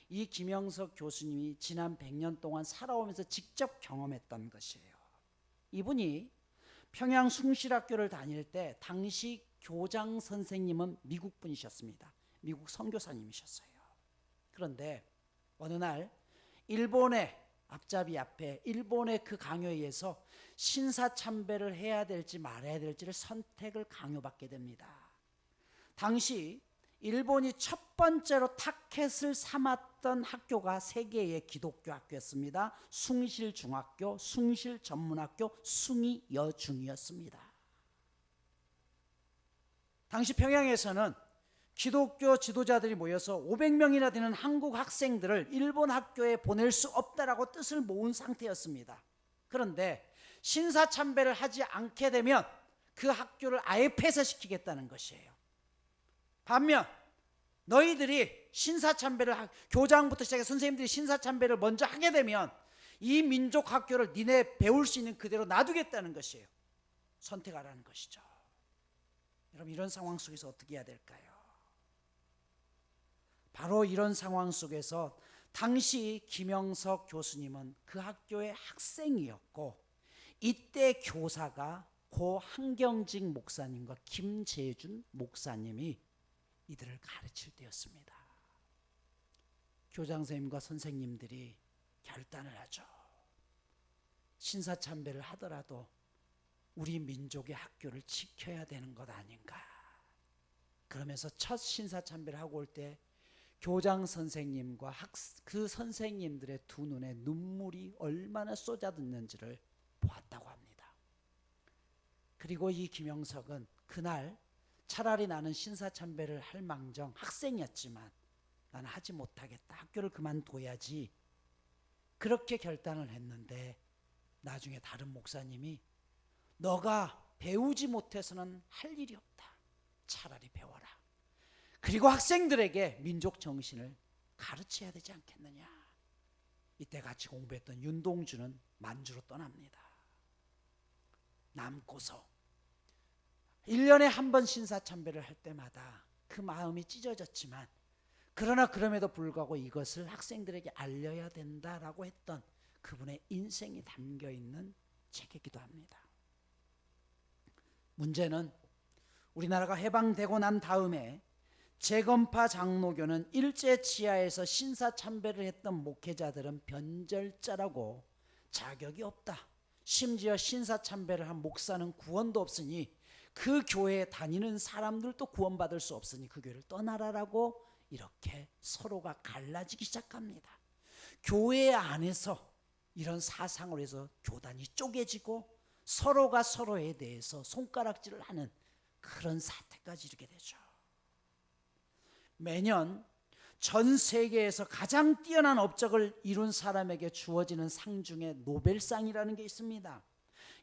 이 김영석 교수님이 지난 100년 동안 살아오면서 직접 경험했던 것이에요. 이분이 평양 숭실학교를 다닐 때 당시 교장 선생님은 미국 분이셨습니다. 미국 선교사님이셨어요. 그런데 어느 날 일본의 앞잡이 앞에 일본의 그 강요에서 신사참배를 해야 될지 말아야 될지를 선택을 강요받게 됩니다. 당시 일본이 첫 번째로 타켓을 삼았던 학교가 세 개의 기독교 학교였습니다. 숭실중학교, 숭실전문학교, 숭이여중이었습니다. 당시 평양에서는 기독교 지도자들이 모여서 500명이나 되는 한국 학생들을 일본 학교에 보낼 수 없다라고 뜻을 모은 상태였습니다. 그런데 신사참배를 하지 않게 되면 그 학교를 아예 폐쇄시키겠다는 것이에요. 반면 너희들이 신사참배를 교장부터 시작해 선생님들이 신사참배를 먼저 하게 되면 이 민족 학교를 니네 배울 수 있는 그대로 놔두겠다는 것이에요. 선택하라는 것이죠. 여러분, 이런 상황 속에서 어떻게 해야 될까요? 바로 이런 상황 속에서 당시 김영석 교수님은 그 학교의 학생이었고, 이때 교사가 고 한경직 목사님과 김재준 목사님이 이들을 가르칠 때였습니다. 교장 선생님과 선생님들이 결단을 하죠. 신사참배를 하더라도 우리 민족의 학교를 지켜야 되는 것 아닌가. 그러면서 첫 신사참배를 하고 올 때 교장 선생님과 그 선생님들의 두 눈에 눈물이 얼마나 쏟아졌는지를 보았다고 합니다. 그리고 이 김영석은 그날 차라리 나는 신사참배를 할 망정 학생이었지만 나는 하지 못하겠다. 학교를 그만둬야지. 그렇게 결단을 했는데 나중에 다른 목사님이 너가 배우지 못해서는 할 일이 없다. 차라리 배워라. 그리고 학생들에게 민족 정신을 가르쳐야 되지 않겠느냐. 이때 같이 공부했던 윤동주는 만주로 떠납니다. 남고서 1년에 한 번 신사참배를 할 때마다 그 마음이 찢어졌지만, 그러나 그럼에도 불구하고 이것을 학생들에게 알려야 된다라고 했던 그분의 인생이 담겨있는 책이기도 합니다. 문제는 우리나라가 해방되고 난 다음에 재건파 장로교는 일제 치하에서 신사참배를 했던 목회자들은 변절자라고 자격이 없다. 심지어 신사참배를 한 목사는 구원도 없으니 그 교회에 다니는 사람들도 구원받을 수 없으니 그 교회를 떠나라라고 이렇게 서로가 갈라지기 시작합니다. 교회 안에서 이런 사상으로 해서 교단이 쪼개지고 서로가 서로에 대해서 손가락질을 하는 그런 사태까지 이르게 되죠. 매년 전 세계에서 가장 뛰어난 업적을 이룬 사람에게 주어지는 상 중에 노벨상이라는 게 있습니다.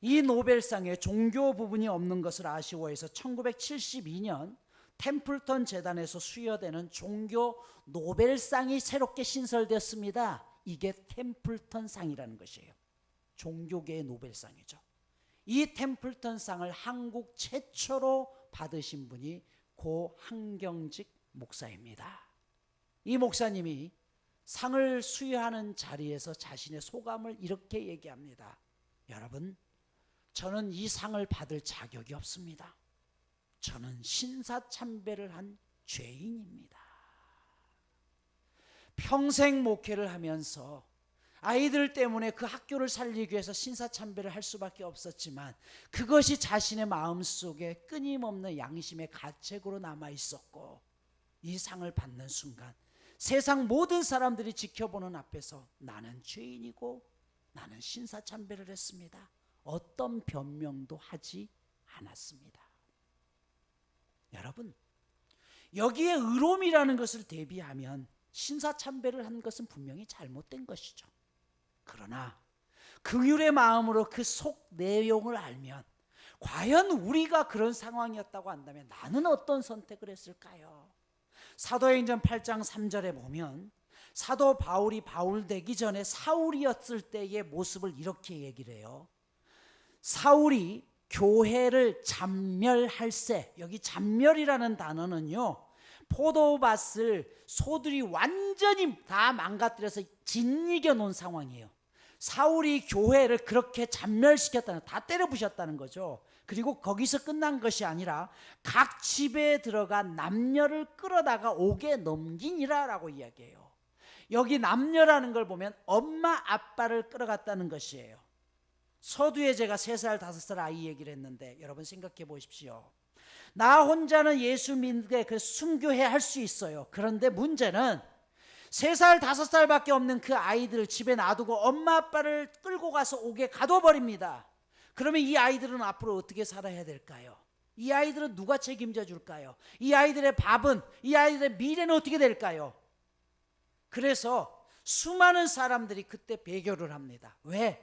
이 노벨상에 종교 부분이 없는 것을 아쉬워해서 1972년 템플턴 재단에서 수여되는 종교 노벨상이 새롭게 신설되었습니다. 이게 템플턴 상이라는 것이에요. 종교계의 노벨상이죠. 이 템플턴 상을 한국 최초로 받으신 분이 고 한경직 목사입니다. 이 목사님이 상을 수여하는 자리에서 자신의 소감을 이렇게 얘기합니다. 여러분, 저는 이 상을 받을 자격이 없습니다. 저는 신사참배를 한 죄인입니다. 평생 목회를 하면서 아이들 때문에 그 학교를 살리기 위해서 신사참배를 할 수밖에 없었지만 그것이 자신의 마음속에 끊임없는 양심의 가책으로 남아 있었고, 이 상을 받는 순간 세상 모든 사람들이 지켜보는 앞에서 나는 죄인이고 나는 신사참배를 했습니다. 어떤 변명도 하지 않았습니다. 여러분, 여기에 의로움이라는 것을 대비하면 신사참배를 한 것은 분명히 잘못된 것이죠. 그러나 긍휼의 마음으로 그 속 내용을 알면 과연 우리가 그런 상황이었다고 한다면 나는 어떤 선택을 했을까요? 사도행전 8장 3절에 보면 사도 바울이 바울 되기 전에 사울이었을 때의 모습을 이렇게 얘기를 해요. 사울이 교회를 잔멸할세. 여기 잔멸이라는 단어는요, 포도밭을 소들이 완전히 다 망가뜨려서 짓이겨 놓은 상황이에요. 사울이 교회를 그렇게 잔멸시켰다는, 다 때려 부셨다는 거죠. 그리고 거기서 끝난 것이 아니라 각 집에 들어가 남녀를 끌어다가 옥에 넘기니라라고 이야기해요. 여기 남녀라는 걸 보면 엄마 아빠를 끌어갔다는 것이에요. 서두에 제가 3살 5살 아이 얘기를 했는데 여러분 생각해 보십시오. 나 혼자는 예수 믿게 그 순교해 할 수 있어요. 그런데 문제는 3살 5살밖에 없는 그 아이들을 집에 놔두고 엄마 아빠를 끌고 가서 옥에 가둬버립니다. 그러면 이 아이들은 앞으로 어떻게 살아야 될까요? 이 아이들은 누가 책임져 줄까요? 이 아이들의 밥은, 이 아이들의 미래는 어떻게 될까요? 그래서 수많은 사람들이 그때 배교를 합니다. 왜?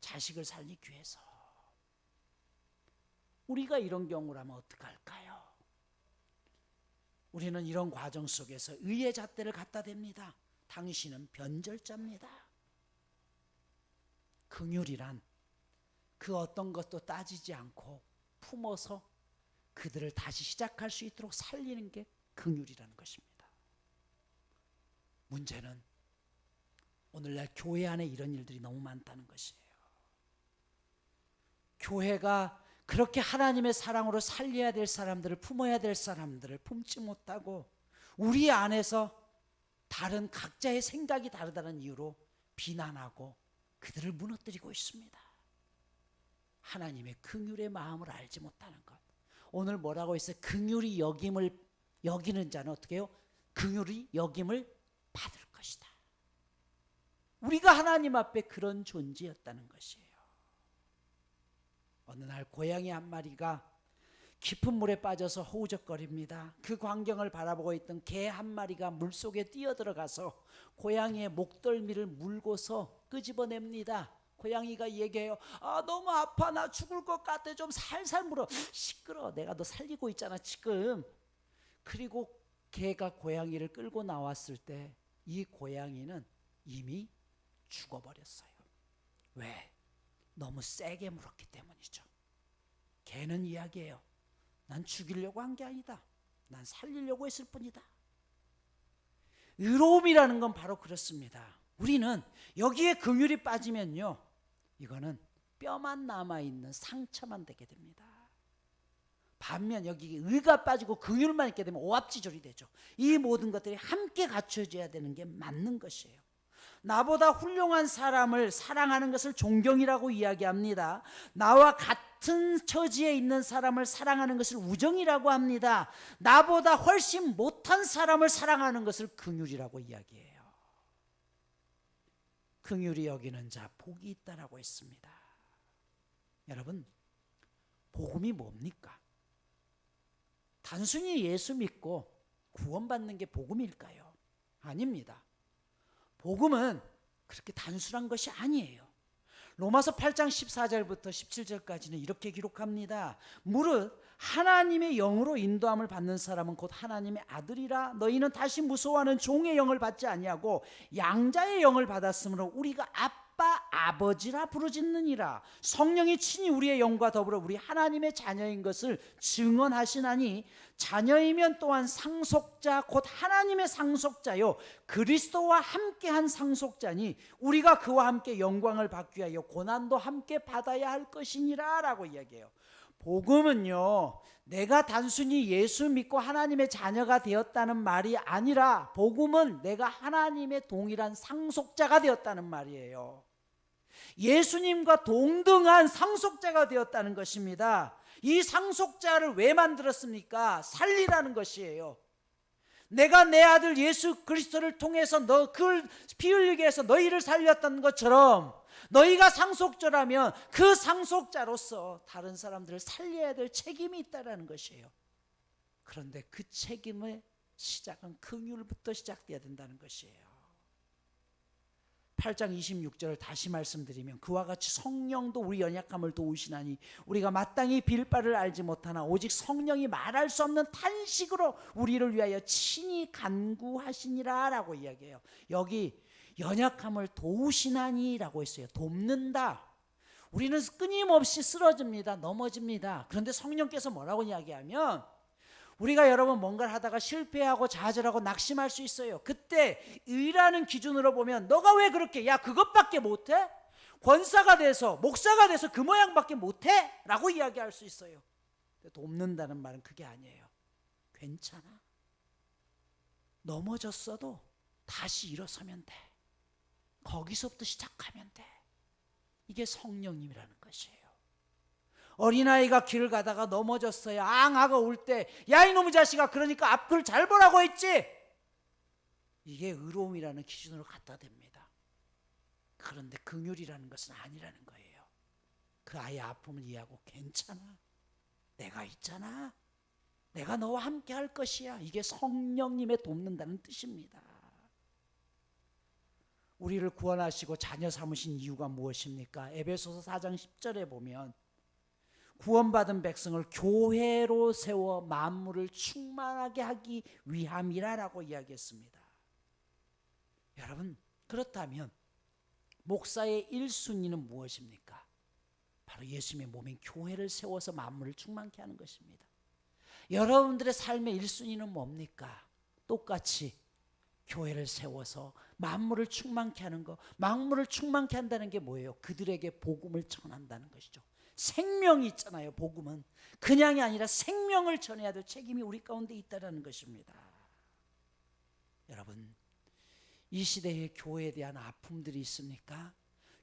자식을 살리기 위해서. 우리가 이런 경우를 하면 어떡할까요? 우리는 이런 과정 속에서 의의 잣대를 갖다 댑니다. 당신은 변절자입니다. 긍휼이란 그 어떤 것도 따지지 않고 품어서 그들을 다시 시작할 수 있도록 살리는 게 긍휼이라는 것입니다. 문제는 오늘날 교회 안에 이런 일들이 너무 많다는 것이에요. 교회가 그렇게 하나님의 사랑으로 살려야 될 사람들을, 품어야 될 사람들을 품지 못하고 우리 안에서 다른 각자의 생각이 다르다는 이유로 비난하고 그들을 무너뜨리고 있습니다. 하나님의 긍휼의 마음을 알지 못하는 것. 오늘 뭐라고 했어요? 긍휼히 여기는 자는 어떻게 해요? 긍휼히 여김을 받을 것이다. 우리가 하나님 앞에 그런 존재였다는 것이에요. 어느 날 고양이 한 마리가 깊은 물에 빠져서 허우적거립니다. 그 광경을 바라보고 있던 개 한 마리가 물속에 뛰어들어가서 고양이의 목덜미를 물고서 끄집어냅니다. 고양이가 얘기해요. 아, 너무 아파. 나 죽을 것 같아. 좀 살살 물어. 시끄러. 내가 너 살리고 있잖아 지금. 그리고 개가 고양이를 끌고 나왔을 때 이 고양이는 이미 죽어버렸어요. 왜? 너무 세게 물었기 때문이죠. 개는 이야기해요. 난 죽이려고 한 게 아니다. 난 살리려고 했을 뿐이다. 의로움이라는 건 바로 그렇습니다. 우리는 여기에 긍휼이 빠지면요, 이거는 뼈만 남아있는 상처만 되게 됩니다. 반면 여기 의가 빠지고 긍휼만 있게 되면 오합지졸이 되죠. 이 모든 것들이 함께 갖춰져야 되는 게 맞는 것이에요. 나보다 훌륭한 사람을 사랑하는 것을 존경이라고 이야기합니다. 나와 같은 처지에 있는 사람을 사랑하는 것을 우정이라고 합니다. 나보다 훨씬 못한 사람을 사랑하는 것을 긍휼이라고 이야기해요. 긍휼히 여기는 자 복이 있다라고 했습니다. 여러분, 복음이 뭡니까? 단순히 예수 믿고 구원받는 게 복음일까요? 아닙니다. 복음은 그렇게 단순한 것이 아니에요. 로마서 8장 14절부터 17절까지는 이렇게 기록합니다. 무릇 하나님의 영으로 인도함을 받는 사람은 곧 하나님의 아들이라. 너희는 다시 무서워하는 종의 영을 받지 아니하고 양자의 영을 받았으므로 우리가 아빠 아버지라 부르짖느니라. 성령이 친히 우리의 영과 더불어 우리 하나님의 자녀인 것을 증언하시나니 자녀이면 또한 상속자 곧 하나님의 상속자요 그리스도와 함께한 상속자니 우리가 그와 함께 영광을 받기 위하여 고난도 함께 받아야 할 것이니라 라고 이야기해요. 복음은요, 내가 단순히 예수 믿고 하나님의 자녀가 되었다는 말이 아니라 복음은 내가 하나님의 동일한 상속자가 되었다는 말이에요. 예수님과 동등한 상속자가 되었다는 것입니다. 이 상속자를 왜 만들었습니까? 살리라는 것이에요. 내가 내 아들 예수 그리스도를 통해서 그를 피 흘리게 해서 너희를 살렸던 것처럼 너희가 상속자라면 그 상속자로서 다른 사람들을 살려야 될 책임이 있다는 것이에요. 그런데 그 책임의 시작은 긍휼부터 시작돼야 된다는 것이에요. 8장 26절을 다시 말씀드리면 그와 같이 성령도 우리 연약함을 도우시나니 우리가 마땅히 빌 바를 알지 못하나 오직 성령이 말할 수 없는 탄식으로 우리를 위하여 친히 간구하시니라 라고 이야기해요. 여기 연약함을 도우시나니 라고 했어요. 돕는다. 우리는 끊임없이 쓰러집니다. 넘어집니다. 그런데 성령께서 뭐라고 이야기하면 우리가 여러분 뭔가를 하다가 실패하고 좌절하고 낙심할 수 있어요. 그때 의라는 기준으로 보면 너가 왜 그렇게 야 그것밖에 못해? 권사가 돼서 목사가 돼서 그 모양밖에 못해? 라고 이야기할 수 있어요. 돕는다는 말은 그게 아니에요. 괜찮아. 넘어졌어도 다시 일어서면 돼. 거기서부터 시작하면 돼. 이게 성령님이라는 것이에요. 어린아이가 길을 가다가 넘어졌어요. 앙하고 울 때 야 이놈의 자식아 그러니까 앞을 잘 보라고 했지. 이게 의로움이라는 기준으로 갖다 댑니다. 그런데 긍휼이라는 것은 아니라는 거예요. 그 아이의 아픔을 이해하고 괜찮아. 내가 있잖아. 내가 너와 함께 할 것이야. 이게 성령님의 돕는다는 뜻입니다. 우리를 구원하시고 자녀 삼으신 이유가 무엇입니까? 에베소서 4장 10절에 보면 구원받은 백성을 교회로 세워 만물을 충만하게 하기 위함이라고 이야기했습니다. 여러분 그렇다면 목사의 1순위는 무엇입니까? 바로 예수님의 몸인 교회를 세워서 만물을 충만케 하는 것입니다. 여러분들의 삶의 1순위는 뭡니까? 똑같이 교회를 세워서 만물을 충만케 하는 것. 만물을 충만케 한다는 게 뭐예요? 그들에게 복음을 전한다는 것이죠. 생명이 있잖아요. 복음은 그냥이 아니라 생명을 전해야 될 책임이 우리 가운데 있다는 것입니다. 여러분 이 시대에 교회에 대한 아픔들이 있습니까?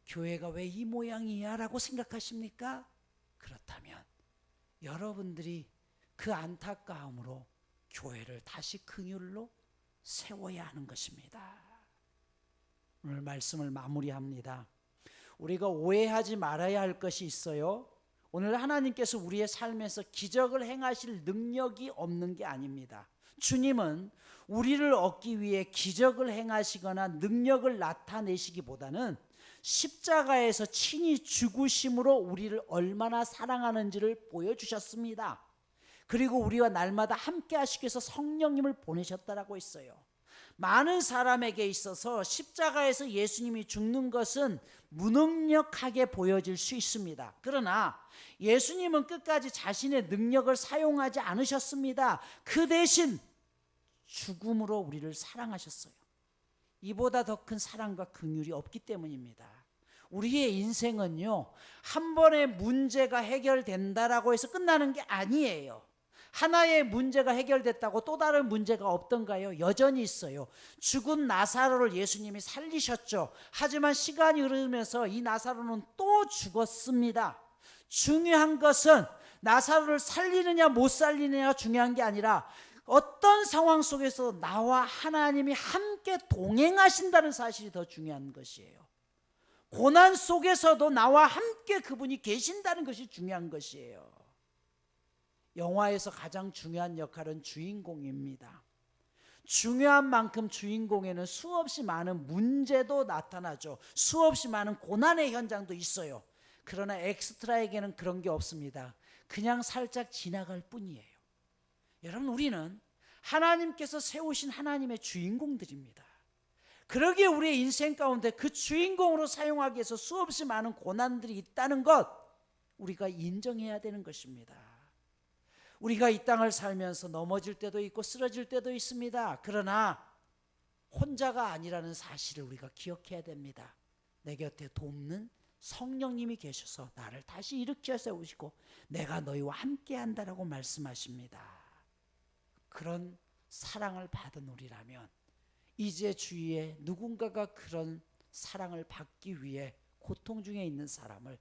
교회가 왜 이 모양이야? 라고 생각하십니까? 그렇다면 여러분들이 그 안타까움으로 교회를 다시 긍휼로 세워야 하는 것입니다. 오늘 말씀을 마무리합니다. 우리가 오해하지 말아야 할 것이 있어요. 오늘 하나님께서 우리의 삶에서 기적을 행하실 능력이 없는 게 아닙니다. 주님은 우리를 얻기 위해 기적을 행하시거나 능력을 나타내시기보다는 십자가에서 친히 죽으심으로 우리를 얼마나 사랑하는지를 보여주셨습니다. 그리고 우리와 날마다 함께 하시기 위해서 성령님을 보내셨다라고 했어요. 많은 사람에게 있어서 십자가에서 예수님이 죽는 것은 무능력하게 보여질 수 있습니다. 그러나 예수님은 끝까지 자신의 능력을 사용하지 않으셨습니다. 그 대신 죽음으로 우리를 사랑하셨어요. 이보다 더 큰 사랑과 긍휼이 없기 때문입니다. 우리의 인생은요, 한 번의 문제가 해결된다라고 해서 끝나는 게 아니에요. 하나의 문제가 해결됐다고 또 다른 문제가 없던가요? 여전히 있어요. 죽은 나사로를 예수님이 살리셨죠. 하지만 시간이 흐르면서 이 나사로는 또 죽었습니다. 중요한 것은 나사로를 살리느냐 못 살리느냐가 중요한 게 아니라 어떤 상황 속에서 나와 하나님이 함께 동행하신다는 사실이 더 중요한 것이에요. 고난 속에서도 나와 함께 그분이 계신다는 것이 중요한 것이에요. 영화에서 가장 중요한 역할은 주인공입니다. 중요한 만큼 주인공에는 수없이 많은 문제도 나타나죠. 수없이 많은 고난의 현장도 있어요. 그러나 엑스트라에게는 그런 게 없습니다. 그냥 살짝 지나갈 뿐이에요. 여러분, 우리는 하나님께서 세우신 하나님의 주인공들입니다. 그러기에 우리의 인생 가운데 그 주인공으로 사용하기 위해서 수없이 많은 고난들이 있다는 것, 우리가 인정해야 되는 것입니다. 우리가 이 땅을 살면서 넘어질 때도 있고 쓰러질 때도 있습니다. 그러나 혼자가 아니라는 사실을 우리가 기억해야 됩니다. 내 곁에 돕는 성령님이 계셔서 나를 다시 일으켜 세우시고 내가 너희와 함께 한다라고 말씀하십니다. 그런 사랑을 받은 우리라면 이제 주위에 누군가가 그런 사랑을 받기 위해 고통 중에 있는 사람을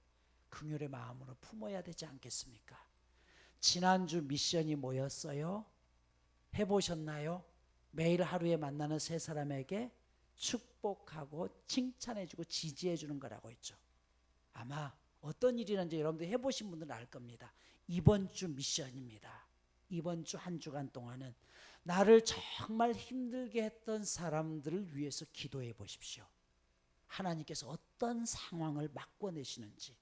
긍휼의 마음으로 품어야 되지 않겠습니까? 지난주 미션이 뭐였어요? 해보셨나요? 매일 하루에 만나는 세 사람에게 축복하고 칭찬해주고 지지해주는 거라고 했죠. 아마 어떤 일이는지 여러분들 해보신 분들은 알 겁니다. 이번 주 미션입니다. 이번 주 한 주간 동안은 나를 정말 힘들게 했던 사람들을 위해서 기도해 보십시오. 하나님께서 어떤 상황을 바꿔내시는지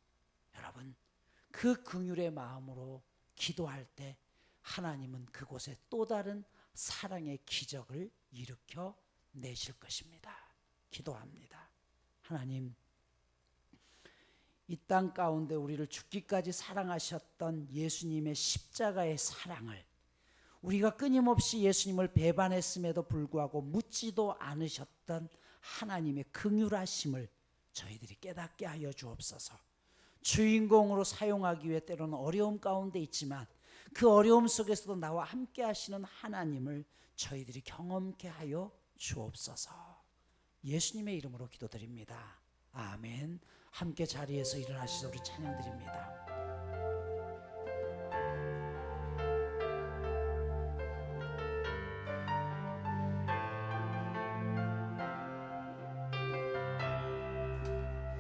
여러분 그 긍휼의 마음으로 기도할 때 하나님은 그곳에 또 다른 사랑의 기적을 일으켜 내실 것입니다. 기도합니다. 하나님, 이 땅 가운데 우리를 죽기까지 사랑하셨던 예수님의 십자가의 사랑을 우리가 끊임없이 예수님을 배반했음에도 불구하고 묻지도 않으셨던 하나님의 긍휼하심을 저희들이 깨닫게 하여 주옵소서. 주인공으로 사용하기 위해 때로는 어려움 가운데 있지만 그 어려움 속에서도 나와 함께 하시는 하나님을 저희들이 경험케 하여 주옵소서. 예수님의 이름으로 기도드립니다. 아멘. 함께 자리에서 일어나시서 우리 찬양드립니다.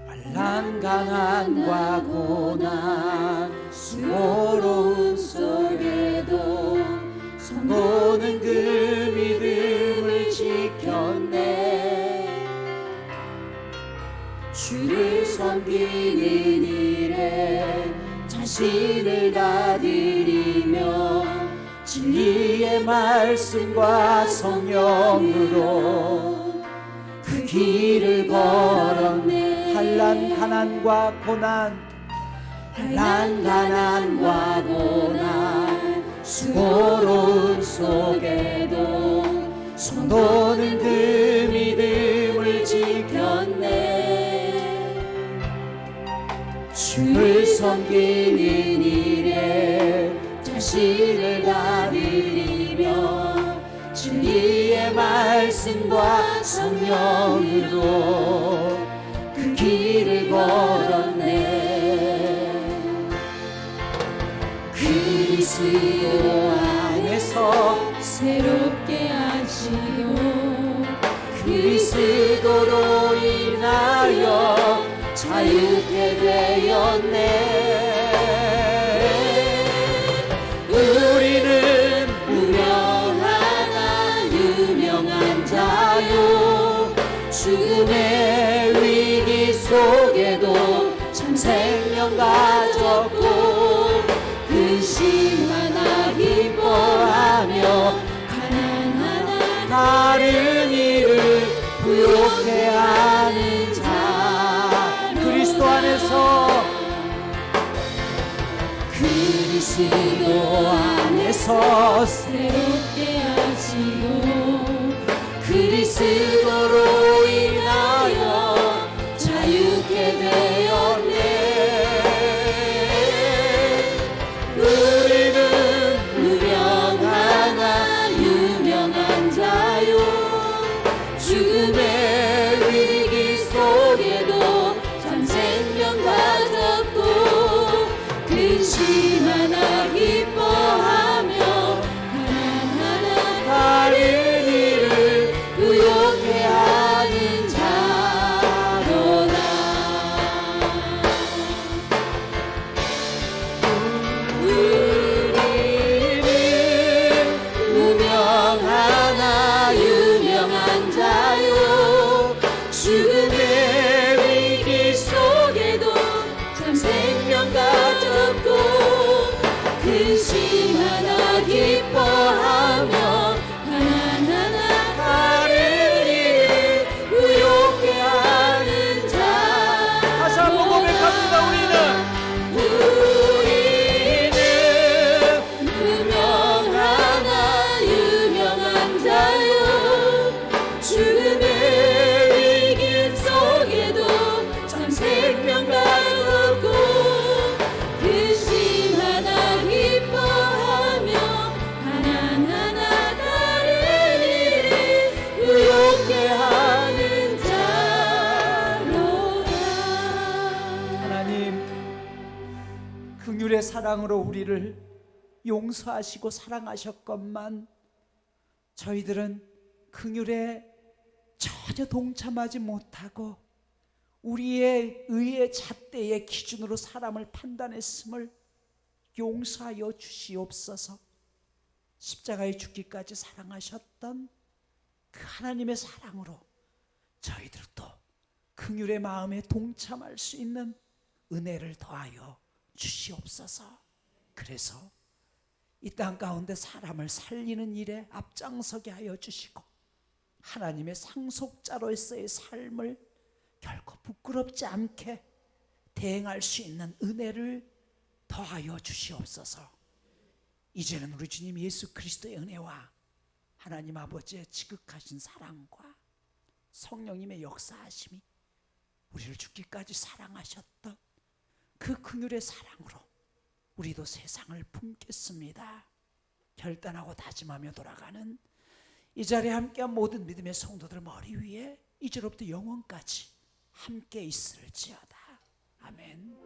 환난 가난과 고난 수고로움 속에도 선고는 그 믿음을 지켰네. 주를 섬기는 일에 자신을 다 드리며 진리의 말씀과 성령으로 그 길을 걸었네. 환난 가난과 고난 환난 가난과 고난 수고로움 속에도 성도는 그 믿음을 지켰네. 주를 섬기는 일에 자신을 다 드리며 진리의 말씀과 성령으로 그 길을 걸었네. 그리스도 안에서 새롭게 하시고 그리스도로 인하여 자유케 되었네. 우리는 무명하나 유명한 자요 죽음의 위기 속에도 참 생명 가졌고 근심하나 기뻐하며 가난하나 다른 이를 부욕해 하는 자 그리스도 안에서 새롭게 하시고 그리스도로 인하여 자유케 되었네. 우리는 무명하나 유명한 자요 죽음의 위기 속에도 참 생명 가졌고 근심하나 기뻐하며 가난하나 다른 이를 부욕해 하는 자로다. 우리는 무명하나 유명한 자요 죽음의 위기 속에도 참 생명 가졌고 근심하나 기뻐하며 가난하나 다른 이를 부욕해 하는 자. 다시 한번 고백합니다. 우리는 무명하나 유명한 자요 죽음의 위기 속에도 참 생명 가졌고 근심하나 기뻐하며 가난하나 다른 이를 부욕해 하는 자로다. 하나님 긍휼의 사랑으로 우리를 용서하시고 사랑하셨건만 저희들은 긍휼에 전혀 동참하지 못하고 우리의 의의 잣대의 기준으로 사람을 판단했음을 용서하여 주시옵소서. 십자가에 죽기까지 사랑하셨던 그 하나님의 사랑으로 저희들도 긍휼의 마음에 동참할 수 있는 은혜를 더하여 주시옵소서. 그래서 이 땅 가운데 사람을 살리는 일에 앞장서게 하여 주시고 하나님의 상속자로서의 삶을 결코 부끄럽지 않게 대행할 수 있는 은혜를 더하여 주시옵소서. 이제는 우리 주님 예수 그리스도의 은혜와 하나님 아버지의 지극하신 사랑과 성령님의 역사하심이 우리를 죽기까지 사랑하셨던 그 긍휼의 사랑으로 우리도 세상을 품겠습니다. 결단하고 다짐하며 돌아가는 이 자리에 함께한 모든 믿음의 성도들 머리 위에 이제로부터 영원까지 함께 있을지어다. 아멘.